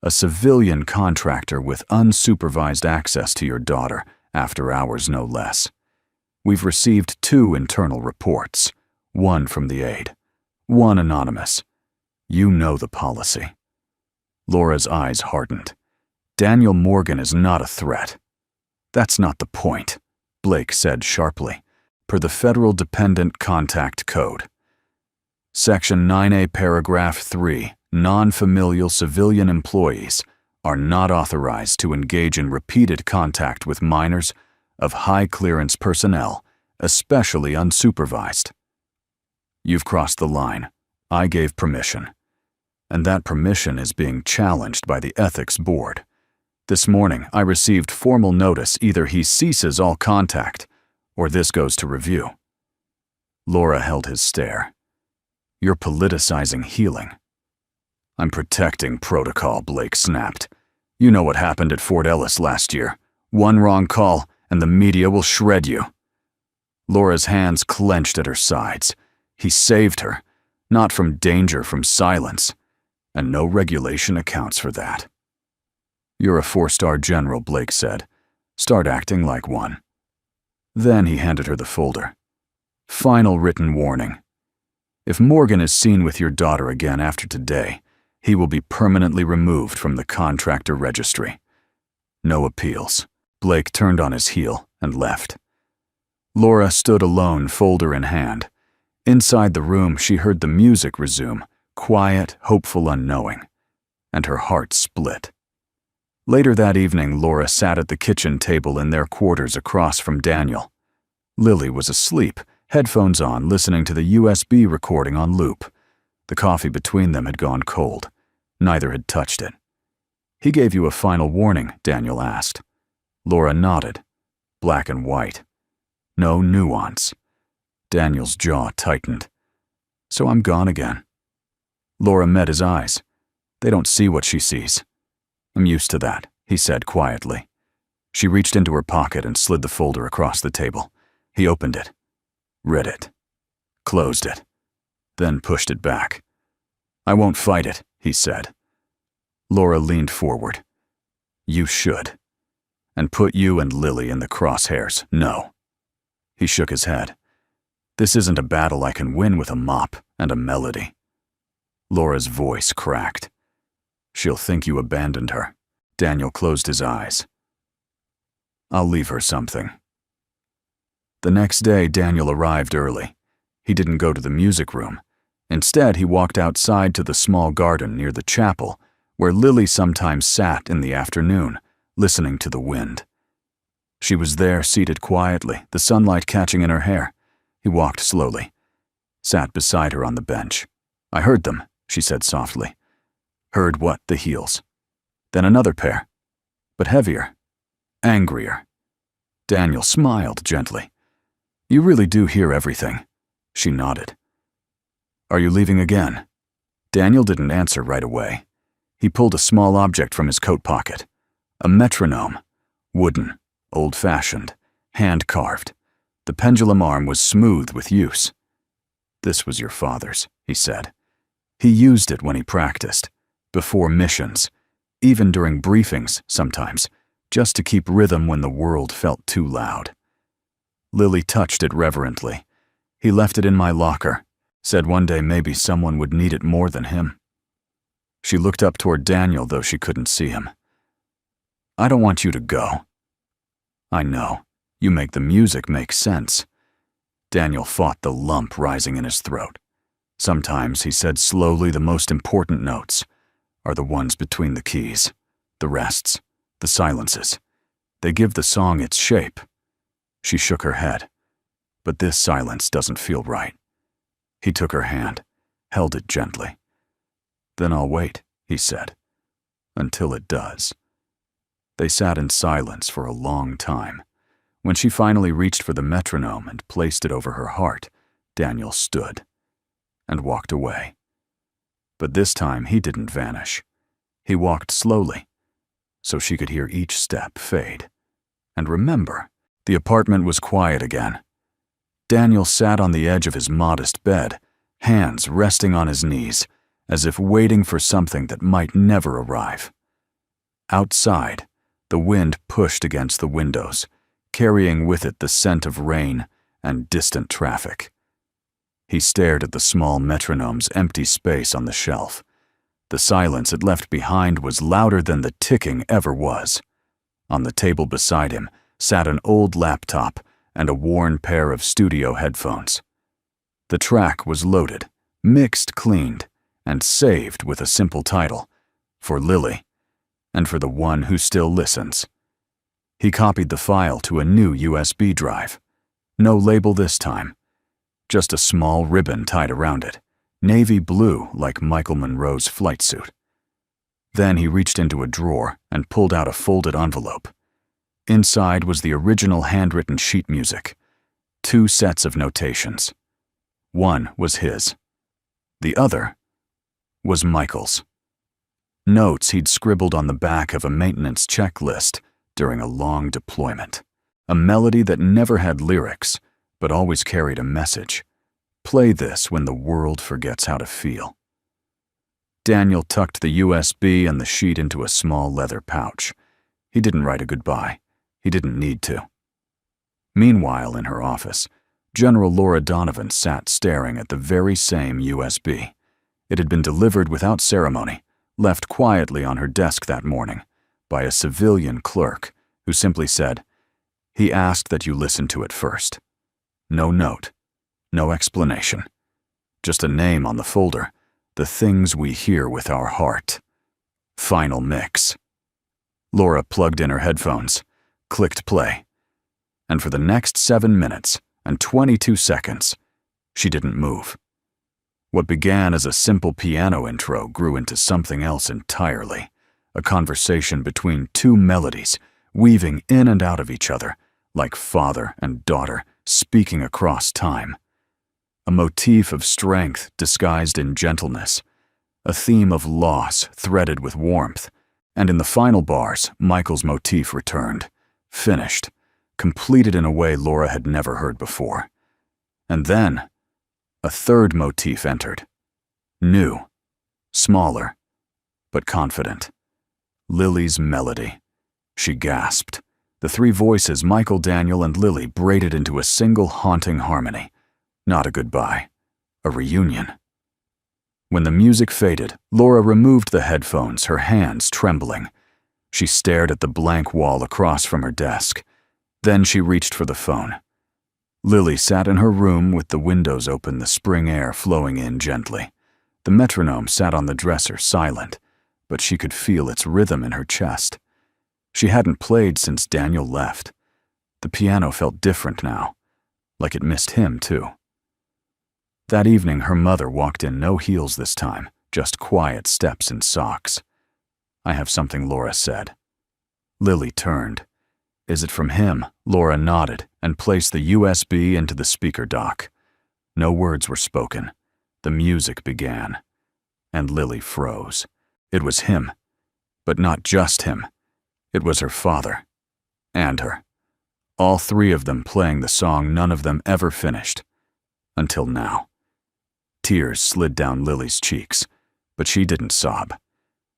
A civilian contractor with unsupervised access to your daughter, after hours no less. We've received 2 internal reports, 1 from the aide, 1 anonymous. You know the policy. Laura's eyes hardened. Daniel Morgan is not a threat. That's not the point, Blake said sharply, per the Federal Dependent Contact Code. Section 9A, Paragraph 3, non-familial civilian employees are not authorized to engage in repeated contact with minors of high-clearance personnel, especially unsupervised. You've crossed the line. I gave permission. And that permission is being challenged by the Ethics Board. This morning, I received formal notice either he ceases all contact or this goes to review. Laura held his stare. You're politicizing healing. I'm protecting protocol, Blake snapped. You know what happened at Fort Ellis last year. 1 wrong call, and the media will shred you. Laura's hands clenched at her sides. He saved her, not from danger, from silence. And no regulation accounts for that. You're a 4-star general, Blake said. Start acting like one. Then he handed her the folder. Final written warning. If Morgan is seen with your daughter again after today, he will be permanently removed from the contractor registry. No appeals. Blake turned on his heel and left. Laura stood alone, folder in hand. Inside the room, she heard the music resume, quiet, hopeful, unknowing, and her heart split. Later that evening, Laura sat at the kitchen table in their quarters across from Daniel. Lily was asleep, headphones on, listening to the USB recording on loop. The coffee between them had gone cold. Neither had touched it. He gave you a final warning, Daniel asked. Laura nodded. Black and white. No nuance. Daniel's jaw tightened. So I'm gone again. Laura met his eyes. They don't see what she sees. I'm used to that, he said quietly. She reached into her pocket and slid the folder across the table. He opened it, read it, closed it, then pushed it back. I won't fight it, he said. Laura leaned forward. You should. And put you and Lily in the crosshairs, no. He shook his head. This isn't a battle I can win with a mop and a melody. Laura's voice cracked. She'll think you abandoned her. Daniel closed his eyes. I'll leave her something. The next day, Daniel arrived early. He didn't go to the music room. Instead, he walked outside to the small garden near the chapel, where Lily sometimes sat in the afternoon, listening to the wind. She was there, seated quietly, the sunlight catching in her hair. He walked slowly, sat beside her on the bench. I heard them, she said softly. Heard what? The heels. Then another pair, but heavier, angrier. Daniel smiled gently. You really do hear everything. She nodded. Are you leaving again? Daniel didn't answer right away. He pulled a small object from his coat pocket. A metronome. Wooden, old-fashioned, hand-carved. The pendulum arm was smooth with use. This was your father's, he said. He used it when he practiced, before missions, even during briefings sometimes, just to keep rhythm when the world felt too loud. Lily touched it reverently. He left it in my locker, said one day maybe someone would need it more than him. She looked up toward Daniel, though she couldn't see him. "I don't want you to go." "I know. You make the music make sense." Daniel fought the lump rising in his throat. Sometimes, he said slowly, the most important notes are the ones between the keys, the rests, the silences. They give the song its shape. She shook her head. "But this silence doesn't feel right." He took her hand, held it gently. "Then I'll wait," he said, "until it does." They sat in silence for a long time. When she finally reached for the metronome and placed it over her heart, Daniel stood and walked away. But this time he didn't vanish. He walked slowly, so she could hear each step fade. And remember, the apartment was quiet again. Daniel sat on the edge of his modest bed, hands resting on his knees, as if waiting for something that might never arrive. Outside, the wind pushed against the windows, carrying with it the scent of rain and distant traffic. He stared at the small metronome's empty space on the shelf. The silence it left behind was louder than the ticking ever was. On the table beside him sat an old laptop and a worn pair of studio headphones. The track was loaded, mixed, cleaned, and saved with a simple title, "For Lily, and for the one who still listens." He copied the file to a new USB drive. No label this time. Just a small ribbon tied around it, navy blue like Michael Monroe's flight suit. Then he reached into a drawer and pulled out a folded envelope. Inside was the original handwritten sheet music, 2 sets of notations. One was his. The other was Michael's. Notes he'd scribbled on the back of a maintenance checklist during a long deployment. A melody that never had lyrics, but always carried a message. Play this when the world forgets how to feel. Daniel tucked the USB and the sheet into a small leather pouch. He didn't write a goodbye. He didn't need to. Meanwhile, in her office, General Laura Donovan sat staring at the very same USB. It had been delivered without ceremony, left quietly on her desk that morning, by a civilian clerk who simply said, "He asked that you listen to it first." No note, no explanation. Just a name on the folder, "The Things We Hear with Our Heart." Final mix. Laura plugged in her headphones, clicked play, and for the next 7 minutes and 22 seconds, she didn't move. What began as a simple piano intro grew into something else entirely, a conversation between 2 melodies, weaving in and out of each other, like father and daughter speaking across time. A motif of strength disguised in gentleness, a theme of loss threaded with warmth, and in the final bars, Michael's motif returned, finished, completed in a way Laura had never heard before. And then, a third motif entered. New, smaller, but confident. Lily's melody. She gasped. The 3 voices, Michael, Daniel, and Lily, braided into a single haunting harmony. Not a goodbye, a reunion. When the music faded, Laura removed the headphones, her hands trembling. She stared at the blank wall across from her desk. Then she reached for the phone. Lily sat in her room with the windows open, the spring air flowing in gently. The metronome sat on the dresser, silent, but she could feel its rhythm in her chest. She hadn't played since Daniel left. The piano felt different now, like it missed him too. That evening, her mother walked in, no heels this time, just quiet steps and socks. "I have something," Laura said. Lily turned. "Is it from him?" Laura nodded and placed the USB into the speaker dock. No words were spoken. The music began, and Lily froze. It was him, but not just him. It was her father, and her. All 3 of them playing the song none of them ever finished. Until now. Tears slid down Lily's cheeks, but she didn't sob.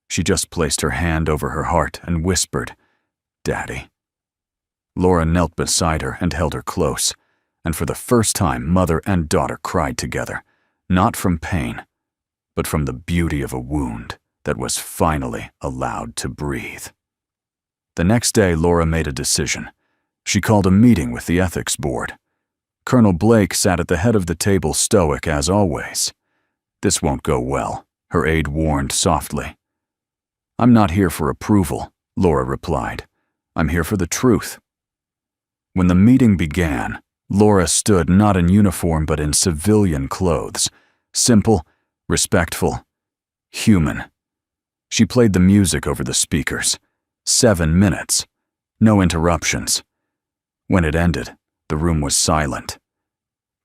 She just placed her hand over her heart and whispered, "Daddy." Laura knelt beside her and held her close, and for the first time mother and daughter cried together, not from pain, but from the beauty of a wound that was finally allowed to breathe. The next day, Laura made a decision. She called a meeting with the ethics board. Colonel Blake sat at the head of the table, stoic as always. "This won't go well," her aide warned softly. "I'm not here for approval," Laura replied. "I'm here for the truth." When the meeting began, Laura stood not in uniform but in civilian clothes, simple, respectful, human. She played the music over the speakers. 7 minutes. No interruptions. When it ended, the room was silent.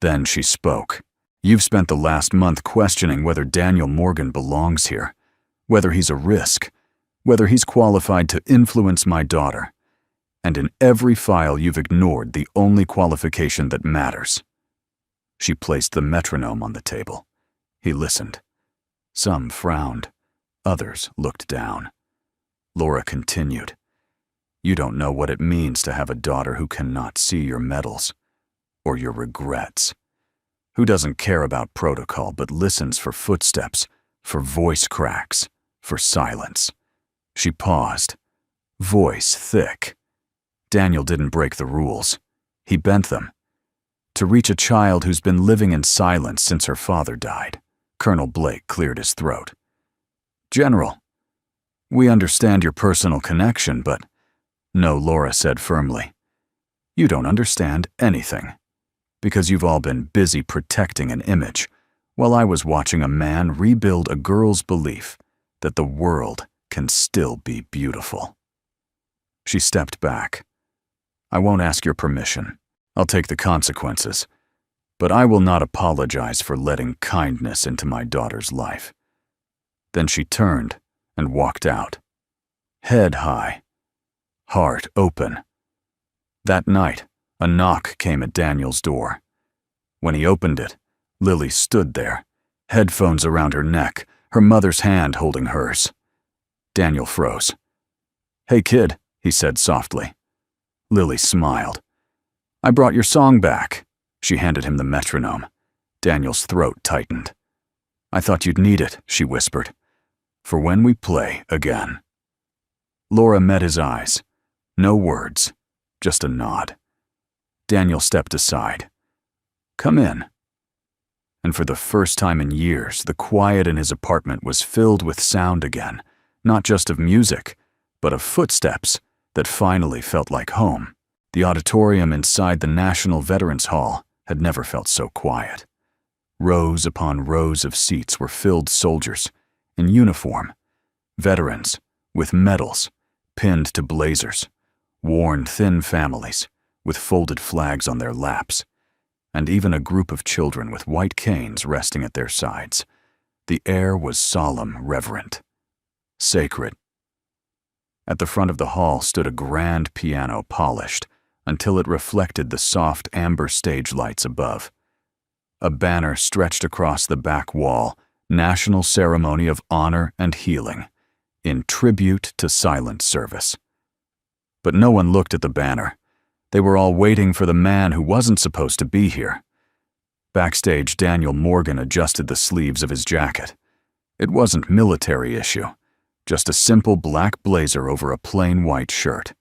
Then she spoke. "You've spent the last month questioning whether Daniel Morgan belongs here, whether he's a risk, whether he's qualified to influence my daughter. And in every file you've ignored the only qualification that matters." She placed the metronome on the table. He listened. Some frowned. Others looked down. Laura continued. "You don't know what it means to have a daughter who cannot see your medals or your regrets, who doesn't care about protocol but listens for footsteps, for voice cracks, for silence." She paused, voice thick. Daniel didn't break the rules. He bent them. To reach a child who's been living in silence since her father died. Colonel Blake cleared his throat. "General, we understand your personal connection, but—" "No," Laura said firmly. "You don't understand anything, because you've all been busy protecting an image, while I was watching a man rebuild a girl's belief that the world can still be beautiful." She stepped back. "I won't ask your permission. I'll take the consequences. But I will not apologize for letting kindness into my daughter's life." Then she turned and walked out. Head high, heart open. That night, a knock came at Daniel's door. When he opened it, Lily stood there, headphones around her neck, her mother's hand holding hers. Daniel froze. "Hey kid," he said softly. Lily smiled. "I brought your song back." She handed him the metronome. Daniel's throat tightened. "I thought you'd need it," she whispered, "for when we play again." Laura met his eyes. No words, just a nod. Daniel stepped aside. "Come in." And for the first time in years, the quiet in his apartment was filled with sound again, not just of music, but of footsteps that finally felt like home. The auditorium inside the National Veterans Hall had never felt so quiet. Rows upon rows of seats were filled soldiers, in uniform, veterans, with medals, pinned to blazers, worn thin families, with folded flags on their laps, and even a group of children with white canes resting at their sides. The air was solemn, reverent, sacred. At the front of the hall stood a grand piano, polished until it reflected the soft amber stage lights above. A banner stretched across the back wall, National Ceremony of Honor and Healing, in tribute to silent service. But no one looked at the banner. They were all waiting for the man who wasn't supposed to be here. Backstage, Daniel Morgan adjusted the sleeves of his jacket. It wasn't military issue, just a simple black blazer over a plain white shirt.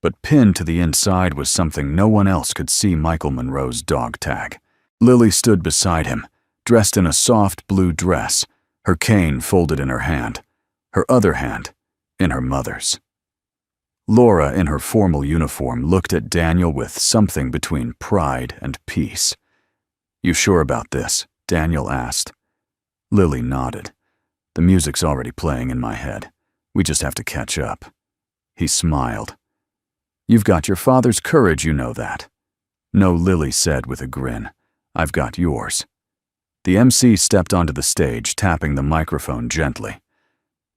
But pinned to the inside was something no one else could see: Michael Monroe's dog tag. Lily stood beside him, dressed in a soft blue dress, her cane folded in her hand, her other hand in her mother's. Laura, in her formal uniform, looked at Daniel with something between pride and peace. "You sure about this?" Daniel asked. Lily nodded. "The music's already playing in my head. We just have to catch up." He smiled. "You've got your father's courage, you know that." "No," Lily said with a grin. "I've got yours." The MC stepped onto the stage, tapping the microphone gently.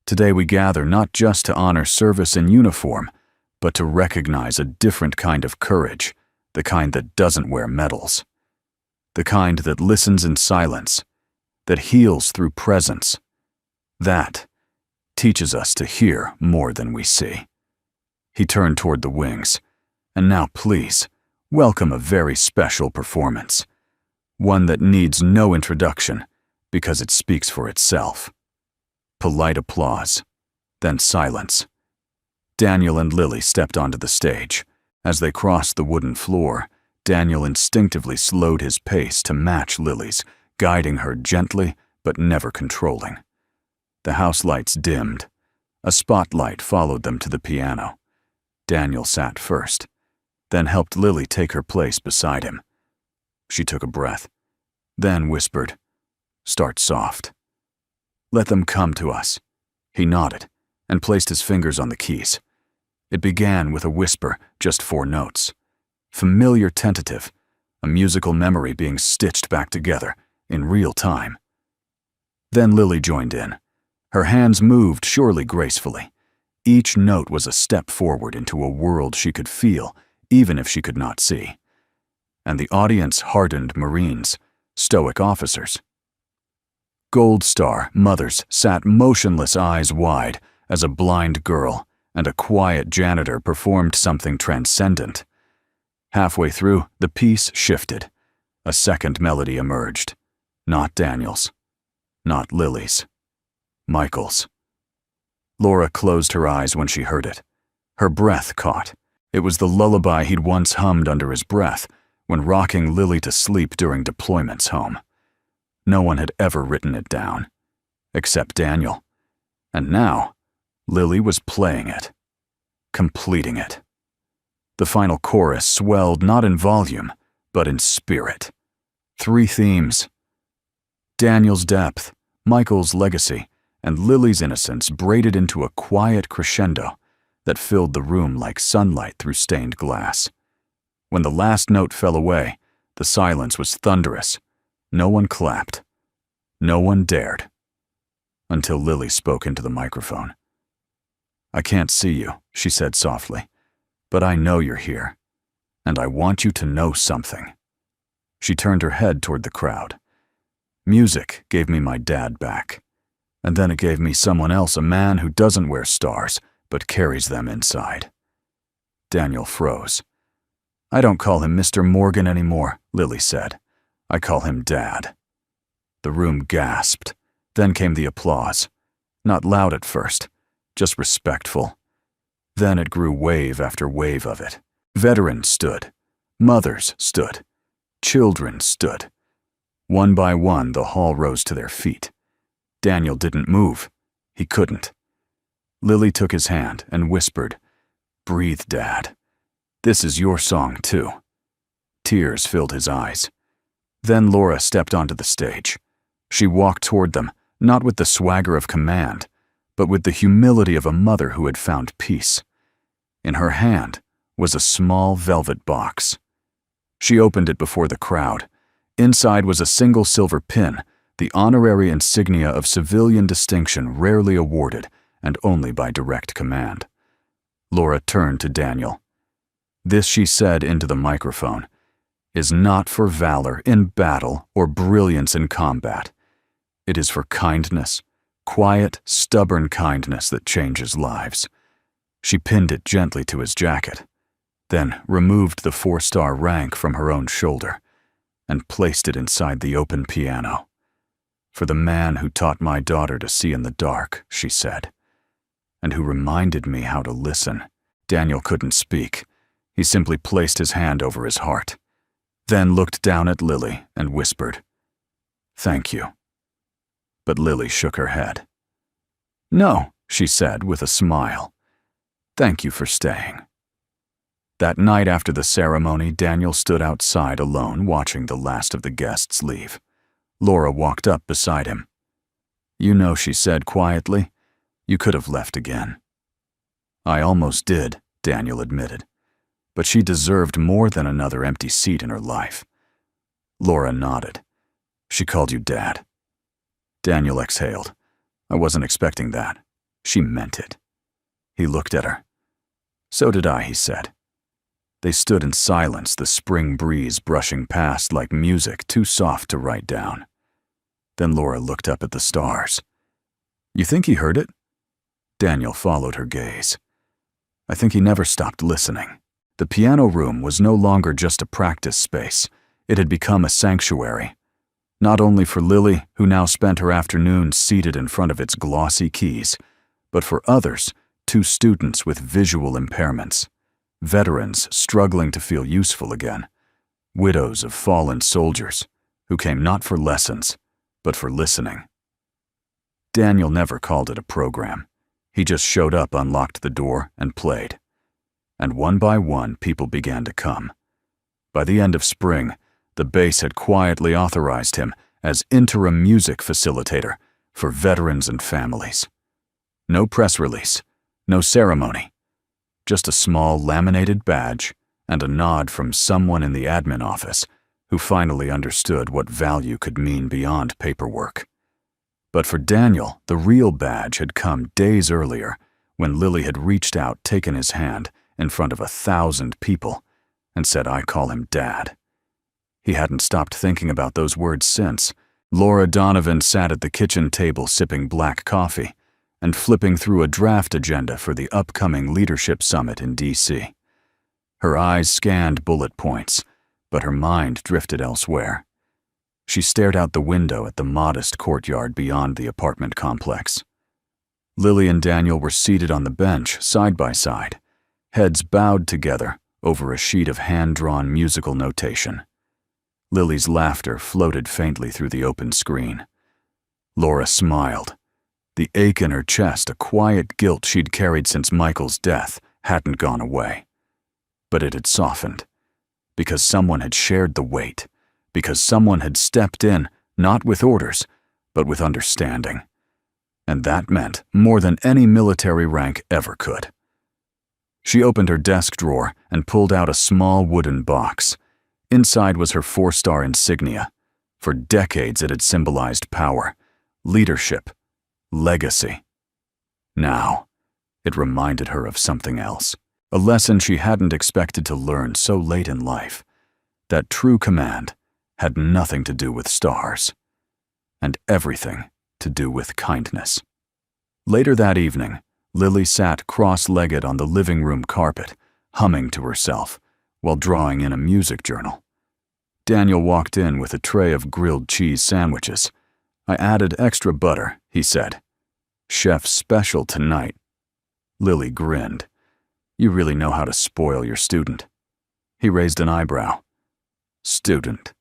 "Today we gather not just to honor service in uniform, but to recognize a different kind of courage, the kind that doesn't wear medals. The kind that listens in silence, that heals through presence. That teaches us to hear more than we see." He turned toward the wings. "And now please, welcome a very special performance. One that needs no introduction, because it speaks for itself. Polite applause. Then silence. Daniel and Lily stepped onto the stage. As they crossed the wooden floor, Daniel instinctively slowed his pace to match Lily's, guiding her gently but never controlling. The house lights dimmed. A spotlight followed them to the piano. Daniel sat first, then helped Lily take her place beside him. She took a breath, then whispered, "Start soft." "Let them come to us." He nodded and placed his fingers on the keys. It began with a whisper, just 4 notes. Familiar, tentative, a musical memory being stitched back together in real time. Then Lily joined in. Her hands moved surely gracefully. Each note was a step forward into a world she could feel, even if she could not see. And the audience hardened Marines, stoic officers. Gold Star mothers sat motionless, eyes wide, as a blind girl and a quiet janitor performed something transcendent. Halfway through, the piece shifted. A second melody emerged. Not Daniel's. Not Lily's. Michael's. Laura closed her eyes when she heard it. Her breath caught. It was the lullaby he'd once hummed under his breath when rocking Lily to sleep during deployments home. No one had ever written it down, except Daniel. And now, Lily was playing it, completing it. The final chorus swelled not in volume, but in spirit. 3 themes. Daniel's depth, Michael's legacy, and Lily's innocence braided into a quiet crescendo that filled the room like sunlight through stained glass. When the last note fell away, the silence was thunderous. No one clapped. No one dared. Until Lily spoke into the microphone. "I can't see you," she said softly, "but I know you're here, and I want you to know something." She turned her head toward the crowd. "Music gave me my dad back, and then it gave me someone else, a man who doesn't wear stars, but carries them inside." Daniel froze. "I don't call him Mr. Morgan anymore," Lily said. "I call him Dad." The room gasped. Then came the applause. Not loud at first, just respectful. Then it grew wave after wave of it. Veterans stood. Mothers stood. Children stood. One by one, the hall rose to their feet. Daniel didn't move. He couldn't. Lily took his hand and whispered, "Breathe, Dad. This is your song, too." Tears filled his eyes. Then Laura stepped onto the stage. She walked toward them, not with the swagger of command, but with the humility of a mother who had found peace. In her hand was a small velvet box. She opened it before the crowd. Inside was a single silver pin, the honorary insignia of civilian distinction rarely awarded and only by direct command. Laura turned to Daniel. This, she said into the microphone, "is not for valor in battle or brilliance in combat. It is for kindness, quiet, stubborn kindness that changes lives." She pinned it gently to his jacket, then removed the 4-star rank from her own shoulder and placed it inside the open piano. "For the man who taught my daughter to see in the dark," she said, "and who reminded me how to listen." Daniel couldn't speak. He simply placed his hand over his heart, then looked down at Lily and whispered, "Thank you." But Lily shook her head. "No," she said with a smile. "Thank you for staying." That night after the ceremony, Daniel stood outside alone watching the last of the guests leave. Laura walked up beside him. "You know," she said quietly, "you could have left again." "I almost did," Daniel admitted. "But she deserved more than another empty seat in her life." Laura nodded. "She called you Dad." Daniel exhaled. "I wasn't expecting that. She meant it." He looked at her. "So did I," he said. They stood in silence, the spring breeze brushing past like music too soft to write down. Then Laura looked up at the stars. "You think he heard it?" Daniel followed her gaze. "I think he never stopped listening." The piano room was no longer just a practice space. It had become a sanctuary. Not only for Lily, who now spent her afternoons seated in front of its glossy keys, but for others, 2 students with visual impairments, veterans struggling to feel useful again, widows of fallen soldiers who came not for lessons, but for listening. Daniel never called it a program. He just showed up, unlocked the door, and played. And one by one, people began to come. By the end of spring, the base had quietly authorized him as interim music facilitator for veterans and families. No press release, no ceremony, just a small laminated badge and a nod from someone in the admin office who finally understood what value could mean beyond paperwork. But for Daniel, the real badge had come days earlier when Lily had reached out, taken his hand in front of 1,000 people, and said, "I call him Dad." He hadn't stopped thinking about those words since. Laura Donovan sat at the kitchen table sipping black coffee and flipping through a draft agenda for the upcoming leadership summit in D.C. Her eyes scanned bullet points, but her mind drifted elsewhere. She stared out the window at the modest courtyard beyond the apartment complex. Lily and Daniel were seated on the bench, side by side, heads bowed together over a sheet of hand-drawn musical notation. Lily's laughter floated faintly through the open screen. Laura smiled. The ache in her chest, a quiet guilt she'd carried since Michael's death, hadn't gone away. But it had softened, because someone had shared the weight, because someone had stepped in, not with orders, but with understanding. And that meant more than any military rank ever could. She opened her desk drawer and pulled out a small wooden box. Inside was her 4-star insignia. For decades it had symbolized power, leadership, legacy. Now, it reminded her of something else, a lesson she hadn't expected to learn so late in life, that true command had nothing to do with stars, and everything to do with kindness. Later that evening, Lily sat cross-legged on the living room carpet, humming to herself, while drawing in a music journal. Daniel walked in with a tray of grilled cheese sandwiches. "I added extra butter," he said. "Chef's special tonight." Lily grinned. "You really know how to spoil your student." He raised an eyebrow. "Student?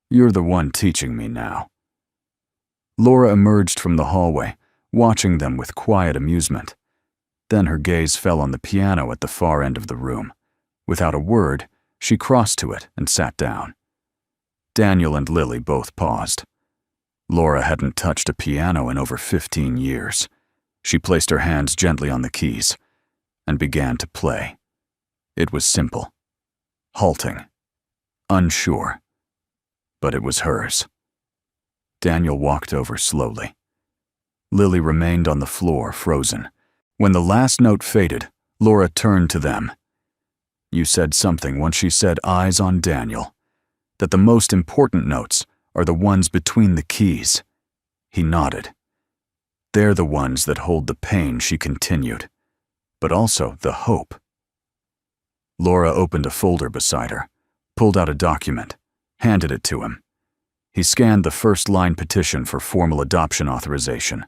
You're the one teaching me now." Laura emerged from the hallway, watching them with quiet amusement. Then her gaze fell on the piano at the far end of the room. Without a word, she crossed to it and sat down. Daniel and Lily both paused. Laura hadn't touched a piano in over 15 years. She placed her hands gently on the keys and began to play. It was simple, halting, unsure, but it was hers. Daniel walked over slowly. Lily remained on the floor, frozen. When the last note faded, Laura turned to them. "You said something once," she said, eyes on Daniel, "that the most important notes are the ones between the keys." He nodded. "They're the ones that hold the pain," she continued, "but also the hope." Laura opened a folder beside her, pulled out a document, handed it to him. He scanned the first-line petition for formal adoption authorization.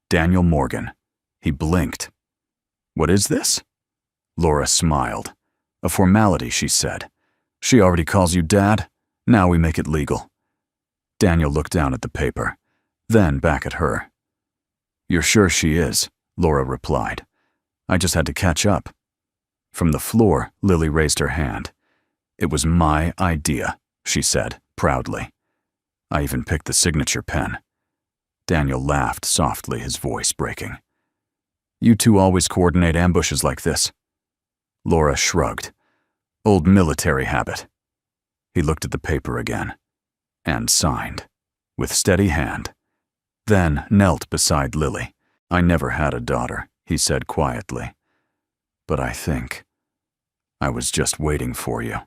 Daniel Morgan. He blinked. "What is this?" Laura smiled. "A formality," she said. "She already calls you Dad. Now we make it legal." Daniel looked down at the paper, then back at her. "You're sure she is?" Laura replied. "I just had to catch up." From the floor, Lily raised her hand. "It was my idea," she said, proudly. "I even picked the signature pen." Daniel laughed softly, his voice breaking. "You two always coordinate ambushes like this?" Laura shrugged. "Old military habit." He looked at the paper again, and signed, with steady hand. Then knelt beside Lily. "I never had a daughter," he said quietly. "But I think I was just waiting for you."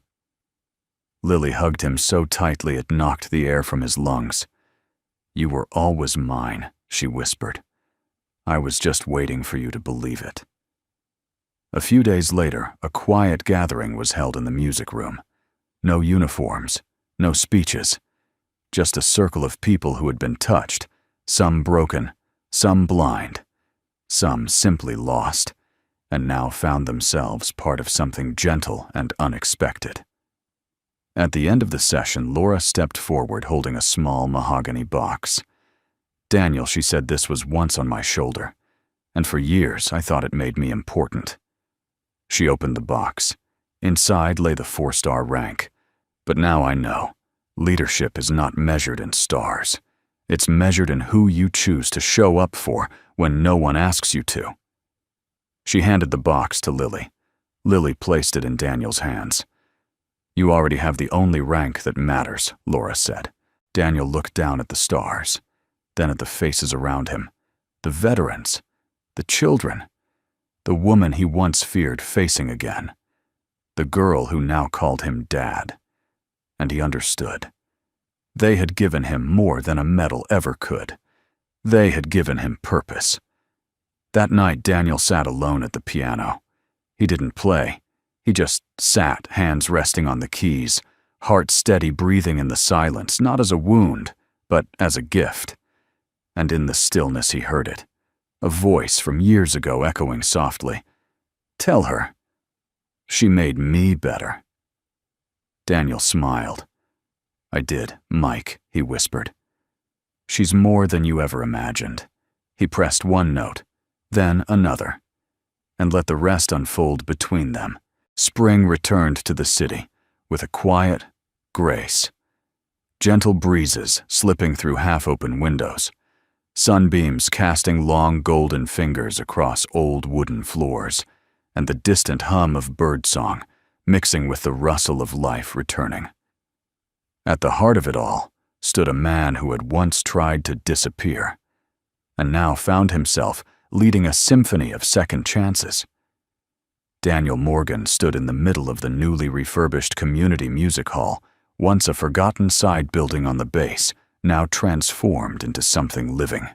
Lily hugged him so tightly it knocked the air from his lungs. "You were always mine," she whispered. "I was just waiting for you to believe it." A few days later, a quiet gathering was held in the music room. No uniforms, no speeches, just a circle of people who had been touched, some broken, some blind, some simply lost, and now found themselves part of something gentle and unexpected. At the end of the session, Laura stepped forward holding a small mahogany box. "Daniel," she said, "this was once on my shoulder, and for years I thought it made me important." She opened the box. Inside lay the 4-star rank. "But now I know, leadership is not measured in stars. It's measured in who you choose to show up for when no one asks you to." She handed the box to Lily. Lily placed it in Daniel's hands. "You already have the only rank that matters," Laura said. Daniel looked down at the stars, then at the faces around him, the veterans, the children, the woman he once feared facing again, the girl who now called him Dad. And he understood. They had given him more than a medal ever could. They had given him purpose. That night, Daniel sat alone at the piano. He didn't play. He just sat, hands resting on the keys, heart steady, breathing in the silence, not as a wound, but as a gift. And in the stillness he heard it, a voice from years ago echoing softly, "Tell her, she made me better." Daniel smiled. "I did, Mike," he whispered. "She's more than you ever imagined." He pressed one note, then another, and let the rest unfold between them. Spring returned to the city with a quiet grace. Gentle breezes slipping through half-open windows, sunbeams casting long golden fingers across old wooden floors, and the distant hum of birdsong mixing with the rustle of life returning. At the heart of it all stood a man who had once tried to disappear, and now found himself leading a symphony of second chances. Daniel Morgan stood in the middle of the newly refurbished community music hall, once a forgotten side building on the base, now transformed into something living.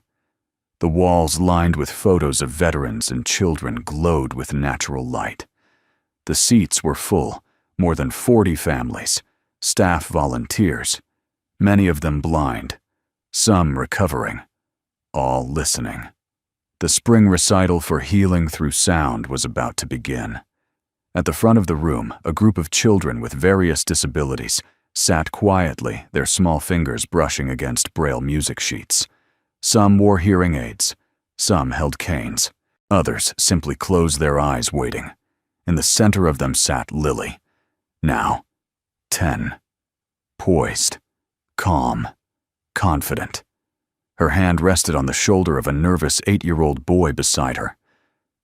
The walls lined with photos of veterans and children glowed with natural light. The seats were full, more than 40 families, staff volunteers, many of them blind, some recovering, all listening. The spring recital for healing through sound was about to begin. At the front of the room, a group of children with various disabilities sat quietly, their small fingers brushing against Braille music sheets. Some wore hearing aids, some held canes, others simply closed their eyes waiting. In the center of them sat Lily, now 10, poised, calm, confident. Her hand rested on the shoulder of a nervous 8-year-old boy beside her.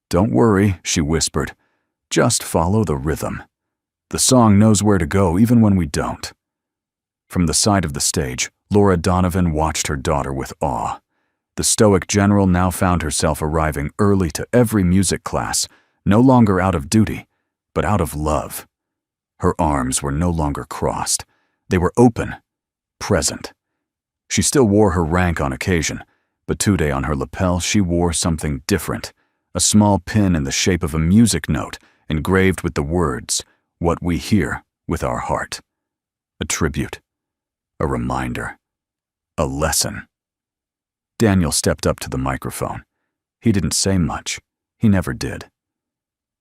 "Don't worry," she whispered. "Just follow the rhythm. The song knows where to go even when we don't." From the side of the stage, Laura Donovan watched her daughter with awe. The stoic general now found herself arriving early to every music class, no longer out of duty, but out of love. Her arms were no longer crossed. They were open, present. She still wore her rank on occasion, but today on her lapel she wore something different, a small pin in the shape of a music note engraved with the words, "What we hear with our heart." A tribute, a reminder, a lesson. Daniel stepped up to the microphone. He didn't say much. He never did.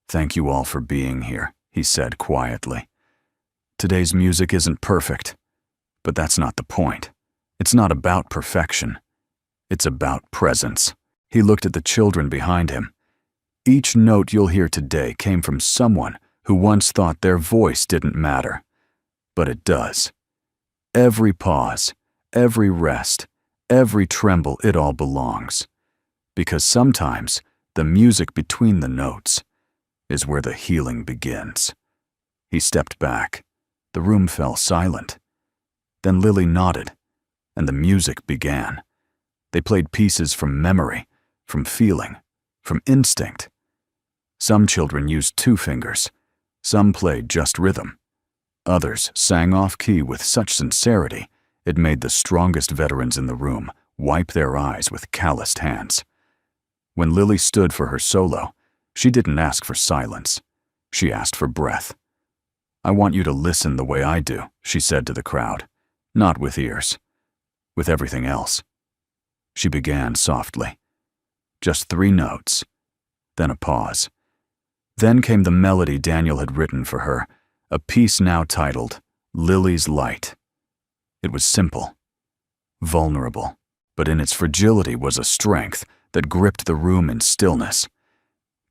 "Thank you all for being here," he said quietly. "Today's music isn't perfect, but that's not the point. It's not about perfection. It's about presence." He looked at the children behind him. "Each note you'll hear today came from someone who once thought their voice didn't matter. But it does. Every pause, every rest, every tremble, it all belongs. Because sometimes the music between the notes is where the healing begins." He stepped back. The room fell silent. Then Lily nodded, and the music began. They played pieces from memory, from feeling, from instinct. Some children used 2 fingers. Some played just rhythm. Others sang off-key with such sincerity it made the strongest veterans in the room wipe their eyes with calloused hands. When Lily stood for her solo, she didn't ask for silence. She asked for breath. "I want you to listen the way I do," she said to the crowd. "Not with ears. with everything else. She began softly. Just 3 notes, then a pause. Then came the melody Daniel had written for her, a piece now titled Lily's Light. It was simple, vulnerable, but in its fragility was a strength that gripped the room in stillness.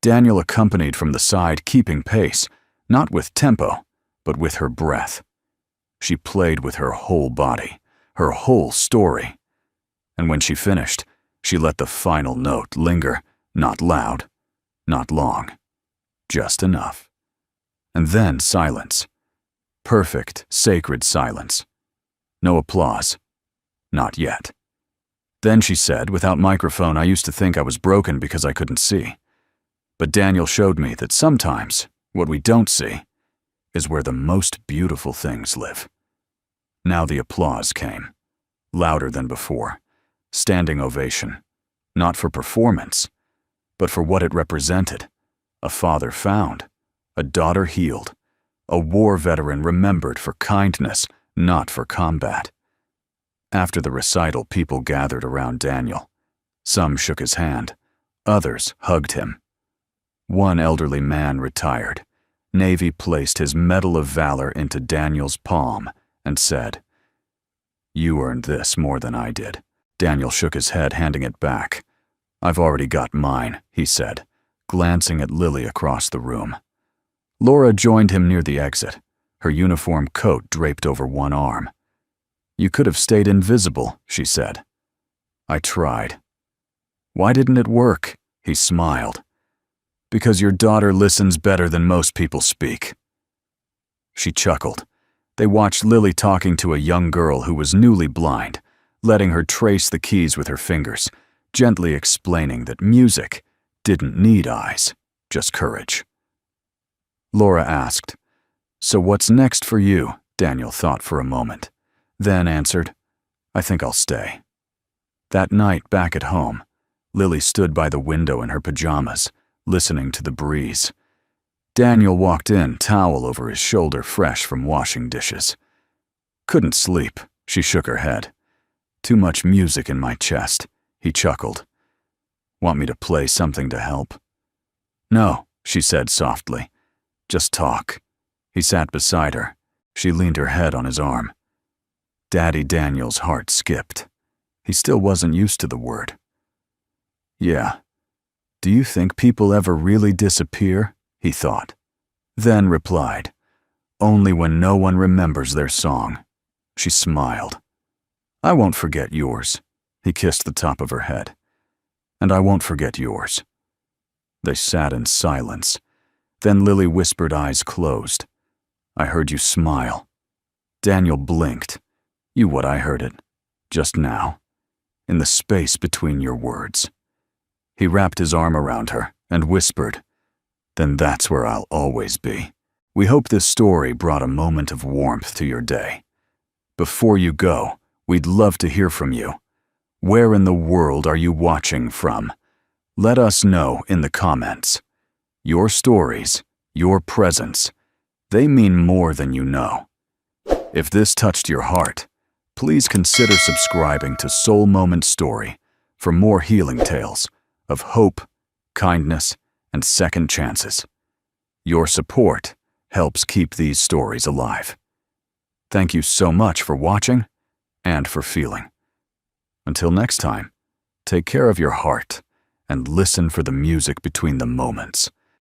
Daniel accompanied from the side, keeping pace, not with tempo, but with her breath. She played with her whole body, her whole story. And when she finished, she let the final note linger, not loud, not long, just enough. And then silence. Perfect, sacred silence. No applause. Not yet. Then she said, without microphone, I used to think I was broken because I couldn't see. But Daniel showed me that sometimes what we don't see is where the most beautiful things live. Now the applause came, louder than before. Standing ovation, not for performance, but for what it represented. A father found, a daughter healed, a war veteran remembered for kindness, not for combat. After the recital, people gathered around Daniel. Some shook his hand, others hugged him. One elderly man retired. Navy placed his Medal of Valor into Daniel's palm and said, "You earned this more than I did." Daniel shook his head, handing it back. "I've already got mine," he said, glancing at Lily across the room. Laura joined him near the exit, her uniform coat draped over one arm. "You could have stayed invisible," she said. "I tried." "Why didn't it work?" He smiled. "Because your daughter listens better than most people speak." She chuckled. They watched Lily talking to a young girl who was newly blind, letting her trace the keys with her fingers, gently explaining that music didn't need eyes, just courage. Laura asked, "So what's next for you?" Daniel thought for a moment, then answered, "I think I'll stay." That night back at home, Lily stood by the window in her pajamas, listening to the breeze. Daniel walked in, towel over his shoulder, fresh from washing dishes. "Couldn't sleep," she shook her head. "Too much music in my chest," he chuckled. "Want me to play something to help?" "No," she said softly. "Just talk." He sat beside her. She leaned her head on his arm. Daddy Daniel's heart skipped. He still wasn't used to the word. "Yeah. Do you think people ever really disappear?" he thought. Then replied, "Only when no one remembers their song." She smiled. "I won't forget yours." He kissed the top of her head. "And I won't forget yours." They sat in silence. Then Lily whispered, eyes closed, "I heard you smile." Daniel blinked. "You what I heard it. Just now. In the space between your words." He wrapped his arm around her and whispered, "Then that's where I'll always be." We hope this story brought a moment of warmth to your day. Before you go, we'd love to hear from you. Where in the world are you watching from? Let us know in the comments. Your stories, your presence, they mean more than you know. If this touched your heart, please consider subscribing to Soul Moment Story for more healing tales of hope, kindness, and second chances. Your support helps keep these stories alive. Thank you so much for watching and for feeling. Until next time, take care of your heart and listen for the music between the moments.